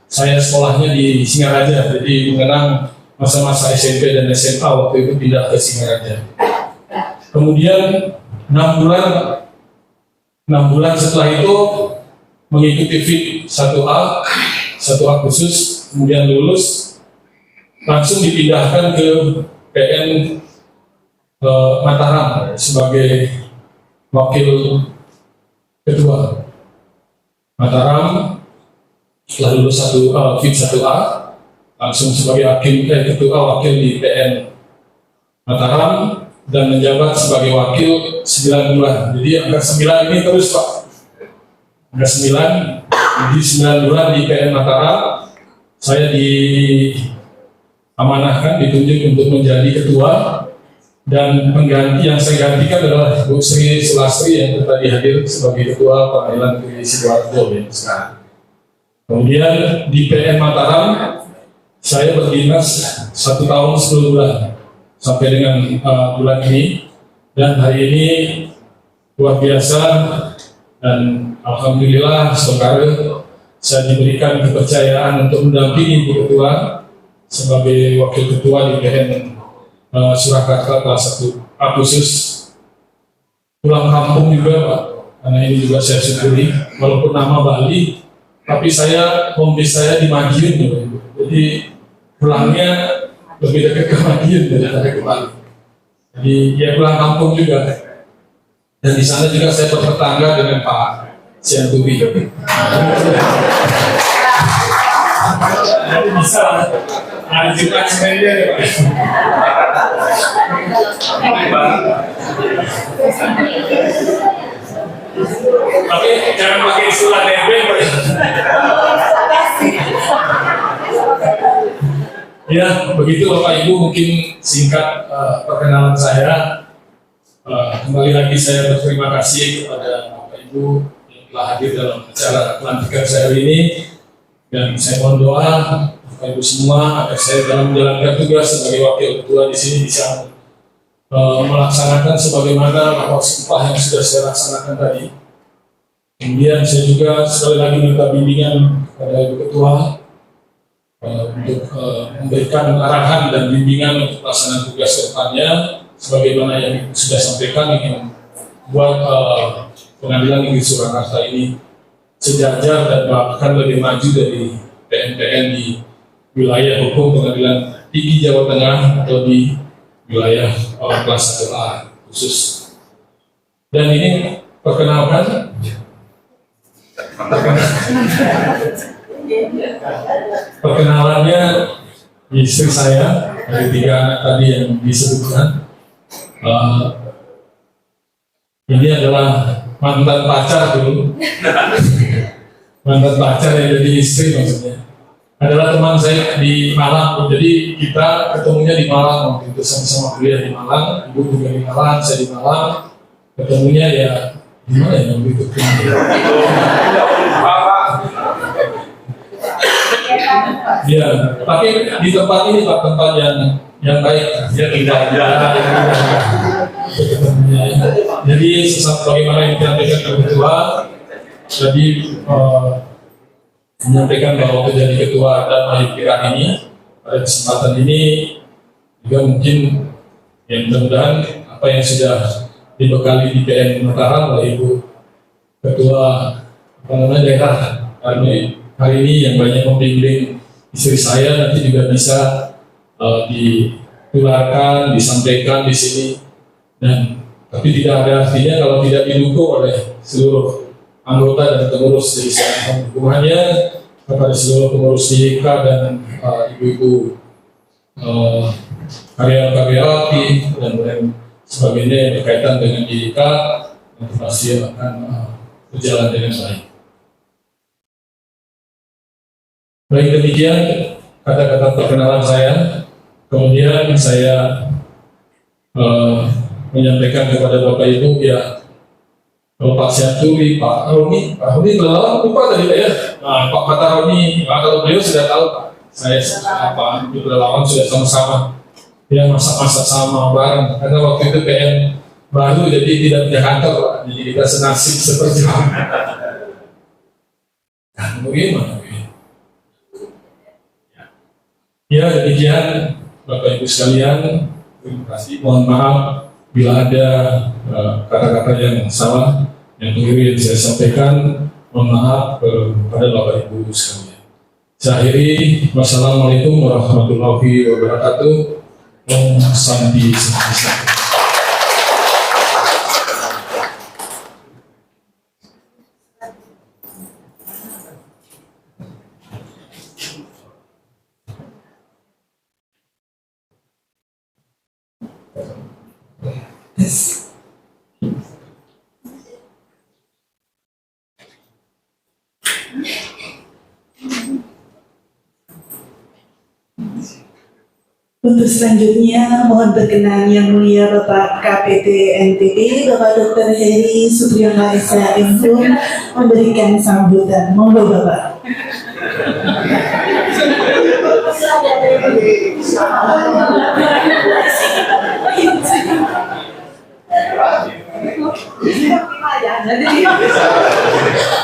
saya sekolahnya di Singaraja. Jadi mengenang masa-masa SMP dan SMA waktu itu pindah ke Singaraja. Kemudian 6 bulan setelah itu mengikuti fit 1A khusus, kemudian lulus, langsung dipindahkan ke PN Mataram sebagai wakil ketua. Mataram setelah lulus fit 1A langsung sebagai ketua wakil di PN Mataram dan menjabat sebagai wakil 9 bulan. Jadi angka 9 ini terus Pak. Angka 9, jadi 9 bulan di PN Mataram, saya diamanahkan, ditunjuk untuk menjadi ketua, dan pengganti yang saya gantikan adalah Bu Sri Sulastri yang tadi hadir sebagai ketua Pengadilan Negeri Sidoarjo ya, sekarang. Kemudian di PN Mataram, saya berdinas 1 tahun 10 bulan. Sampai dengan bulan ini, dan hari ini luar biasa, dan alhamdulillah saudara saya diberikan kepercayaan untuk mendampingi Ibu Ketua sebagai wakil ketua di PN Surakarta kelas 1 A khusus. Pulang kampung juga Pak, karena ini juga saya syukuri, walaupun nama Bali, tapi home base saya di Madiun ya, Pak. Jadi pulangnya lebih dekat ke Madiun daripada ke Bali. Jadi ya pulang kampung juga. Dan di sana juga saya bertetangga dengan Pak Sianturi. Jadi bisa ajukan saja ya Pak. Tapi jangan pakai surat DP. Ya, begitu Bapak Ibu, mungkin singkat perkenalan saya. Kembali lagi saya berterima kasih kepada Bapak Ibu yang telah hadir dalam acara pelantikan saya hari ini, dan saya mohon doa Bapak Ibu semua agar saya dalam menjalankan tugas sebagai wakil ketua di sini bisa melaksanakan sebagaimana rapat sumpah yang sudah saya laksanakan tadi. Kemudian saya juga sekali lagi minta bimbingan kepada Ibu Ketua untuk memberikan arahan dan bimbingan untuk pelaksanaan tugas ke depannya, sebagaimana yang sudah sampaikan, ingin buat Pengadilan Negeri Surakarta ini sejajar dan bahkan lebih maju dari PN-PN di wilayah hukum Pengadilan Tinggi Jawa Tengah atau di wilayah kelas 1A khusus. Dan ini perkenalkan perkenalannya istri saya dari 3 anak tadi yang disebutkan. Ini adalah mantan pacar dulu. Mantan pacar yang jadi istri maksudnya. Adalah teman saya di Malang. Jadi kita ketemunya di Malang waktu itu, sama-sama kuliah di Malang. Ibu juga di Malang, saya di Malang. Ketemunya ya gimana ya waktu itu? Ya, tapi di tempat ini Pak, tempat yang baik, ya tidak ada. Jadi bagaimana yang disampaikan Ibu Ketua, jadi menyampaikan bahwa menjadi ketua dan mahipira ini pada kesempatan ini juga mungkin yang mudah-mudahan apa yang sudah dibekali di PN Mataram oleh Ibu Ketua daerah hari ini yang banyak membimbing istri saya nanti juga bisa ditularkan, disampaikan di sini, dan tapi tidak ada artinya kalau tidak didukung oleh seluruh anggota dan pengurus di sana. Hubungannya kepada seluruh pengurus YK dan ibu-ibu karyawan-karyawati dan lain sebagainya yang berkaitan dengan YK, yang pasti akan berjalan dengan baik. Baik, demikian kata-kata perkenalan saya. Kemudian saya menyampaikan kepada Bapak Ibu ya, kalau Pak Sianturi, Pak Roni terlalu lupa tadi ya. Nah, Pak Roni, kalau beliau sudah tahu Pak, saya relawan sudah sama-sama ya, masa-masa sama bareng. Karena waktu itu PN baru, jadi tidak punya kantor Pak, jadi kita senasib seperjuangan. Nah, bagaimana? Ya, demikian Bapak Ibu sekalian, terima kasih. Mohon maaf bila ada kata-kata yang salah, yang keliru yang saya sampaikan. Mohon maaf kepada Bapak Ibu sekalian. Saya akhiri. Wassalamualaikum warahmatullahi wabarakatuh. Om Santi Santi. Untuk selanjutnya, mohon berkenan Yang Mulia Bapak KPT NTB, Bapak Dr. Heri Supriyono Esa Info, memberikan sambutan. Monggo Bapak.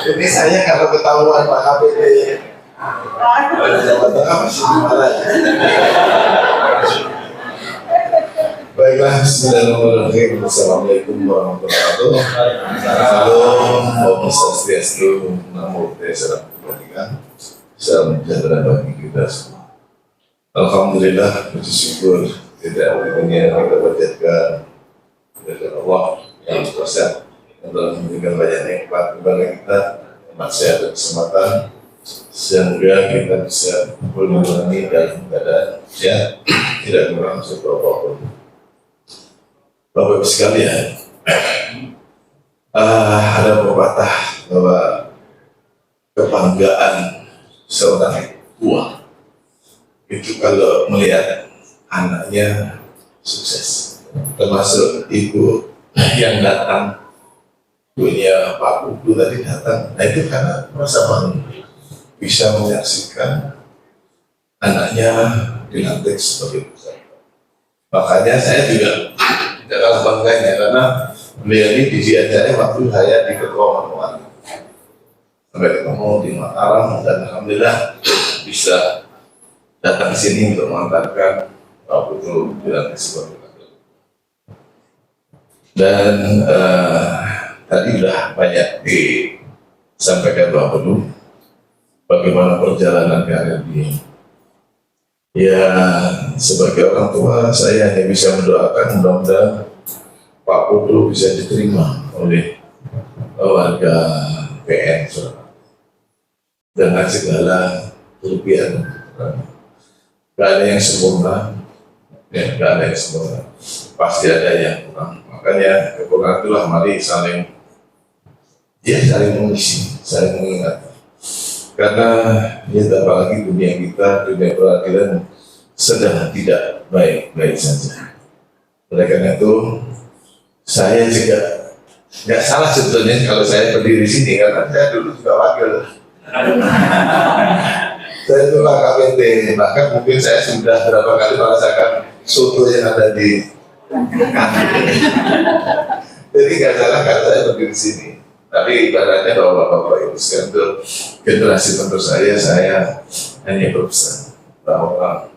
Ini saya kalau ketahuan Pak KPD Jawa Tengah masih marah. Baiklah, bismillahirrahmanirrahim. Assalamualaikum warahmatullahi wabarakatuh. Salam, Om Swastiastu, Namo Buddhaya, Salam Kebajikan, salam sejahtera bagi kita semua. Alhamdulillah, puji syukur tidak hanya kita panjatkan kepada Allah yang kuasa yang telah memberikan banyak nikmat kepada kita, nikmat sehat dan kesempatan, sehingga kita bisa menjalani dalam keadaan sehat, tidak kurang satu apapun. Bapak-Ibu sekalian, ada pepatah bahwa kebanggaan seorang tua itu kalau melihat anaknya sukses, termasuk ibu yang datang, ibunya Pak Putu tadi datang, nah itu karena merasa bangga bisa menyaksikan anaknya dilantik sebagai pejabat. Makanya saya juga tidak kalah bangganya karena beliau ini diajarnya waktu saya di Ketua Manokwari sampai ketemu di Mataram, dan alhamdulillah bisa datang sini untuk mengantarkan Pak Putu dilantik sebagai pejabat. Dan tadi sudah banyak disampaikan Pak Putu bagaimana perjalanan karir dia. Ya, sebagai orang tua saya hanya bisa mendoakan mudah-mudahan Pak Putu bisa diterima oleh warga PN Surakarta dengan segala kelebihan. Gak ada yang sempurna, ya, gak ada yang sempurna. Pasti ada yang kurang. Makanya kekurangan itulah mari saling mengisi, saling mengingat. Karena ya apalagi dunia kita, dunia peradilan sedang tidak baik-baik saja. Oleh karena itu, saya juga nggak salah sebetulnya kalau saya berdiri di sini, karena saya dulu juga wakil. Saya itu KPT, bahkan mungkin saya sudah berapa kali merasakan soto yang ada di kantor. Jadi nggak salah kalau saya berdiri di sini. Tapi ibaratnya bahwa Bapak Ibu sekalian itu generasi tentu saya hanya berpesan bahwa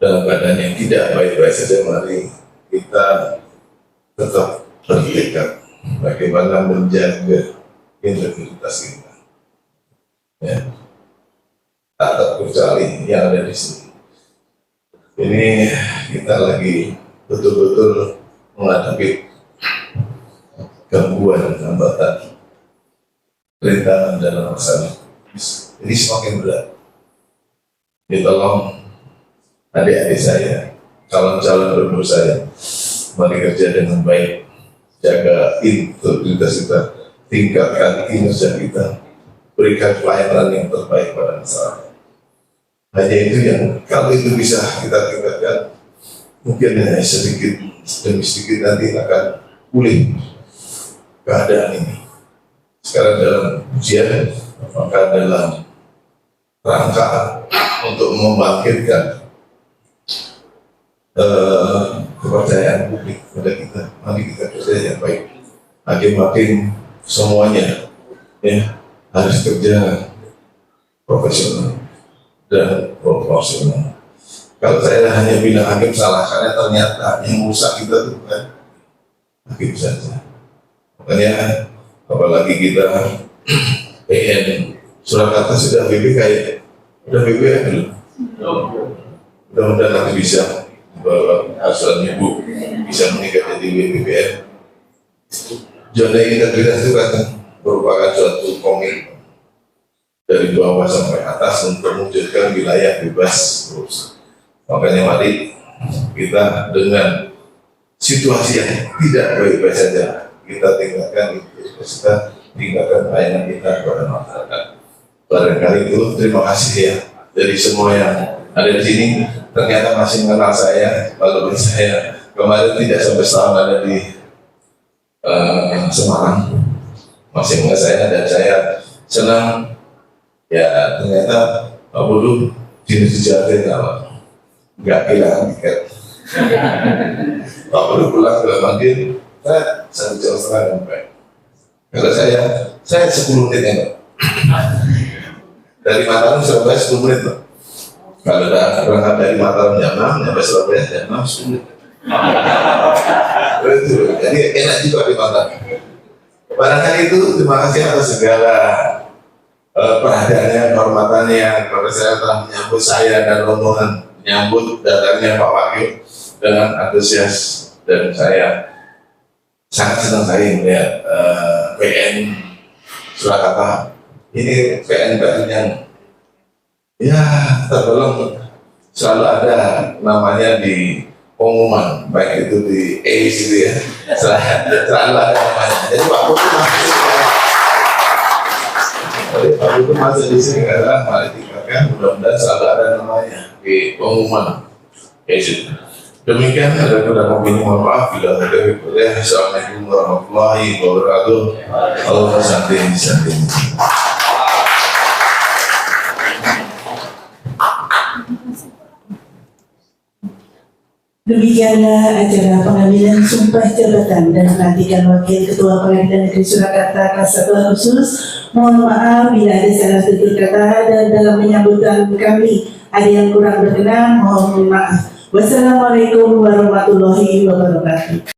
dalam keadaan yang tidak baik-baik saja, mari kita tetap bertekad bagaimana menjaga integritas kita. Ya. Tak terkecuali yang ada di sini. Ini kita lagi betul-betul menghadapi gangguan, hambatan, rintangan dalam masalah. Ini semakin berat. Tolong adik-adik saya, calon-calon gubernur saya, mari kerja dengan baik, jaga integritas kita, tingkatkan kinerja kita, berikan pelayanan yang terbaik pada masyarakat. Hanya itu yang kalau itu bisa kita tingkatkan, mungkin hanya sedikit demi sedikit nanti akan pulih keadaan ini. Sekarang dalam ujian, maka dalam rangka untuk membangkitkan kepercayaan publik pada kita, mari kita kerja yang baik. Hakim-hakim semuanya ya harus kerja profesional dan proporsional. Kalau saya hanya bilang hakim salah, karena ternyata yang merusak kita itu bukan hakim saja. Makanya apalagi kita PN Surakarta sudah BPK ya, sudah BPK belum? Mudah-mudahan nanti bisa asuhan ibu bisa meningkat jadi BPN. Zona integritas itu kan merupakan suatu komitmen dari bawah sampai atas untuk mewujudkan wilayah bebas korupsi. Makanya mari kita dengan situasi yang tidak baik-baik saja, kita tingkatkan kita tingkatkan pelayanan kita kepada masyarakat. Barangkali itu terima kasih ya dari semua yang ada di sini. Ternyata masih mengenal saya, walaupun saya kemarin tidak sampai setahun ada di Semarang, masih mengenal saya, dan saya senang ya ternyata Pak Putu di Jakarta kalau nggak kehilangan tiket. Pak Putu pulang ke Madiun, saya 1 jam setengah sampai. Kalau saya 10 menit ya Pak. Dari Mataram Surabaya 10 menit Pak. Kalau berangkat dari Mataram jam 6, sampai Surabaya jam 6, 10 menit. Betul. Jadi enak juga di Mataram. Barangkali itu, terima kasih atas segala perhatiannya, kehormatannya kepada saya telah menyambut saya dan rombongan menyambut datangnya Pak Wakil dengan antusias, dan saya sangat senang saya melihat PN Surakarta ini PN yang ya tergolong selalu ada namanya di pengumuman, baik itu di ACE gitu ya, selalu ada namanya. Jadi Pak Putu masuk di sini adalah mari tingkatkan, mudah-mudahan selalu ada namanya di pengumuman ACE. Demikian ada beberapa mohon maaf bila ada boleh. Assalamualaikum warahmatullahi wabarakatuh. Allah santi. Demikianlah acara pengambilan sumpah jabatan dan pelantikan Wakil Ketua Pengadilan Negeri Surakarta kelas 1 Agustus. Mohon maaf bila ada salah tutur kata dan dalam menyambutkan kami ada yang kurang berkenan, mohon maaf. Wassalamualaikum warahmatullahi wabarakatuh.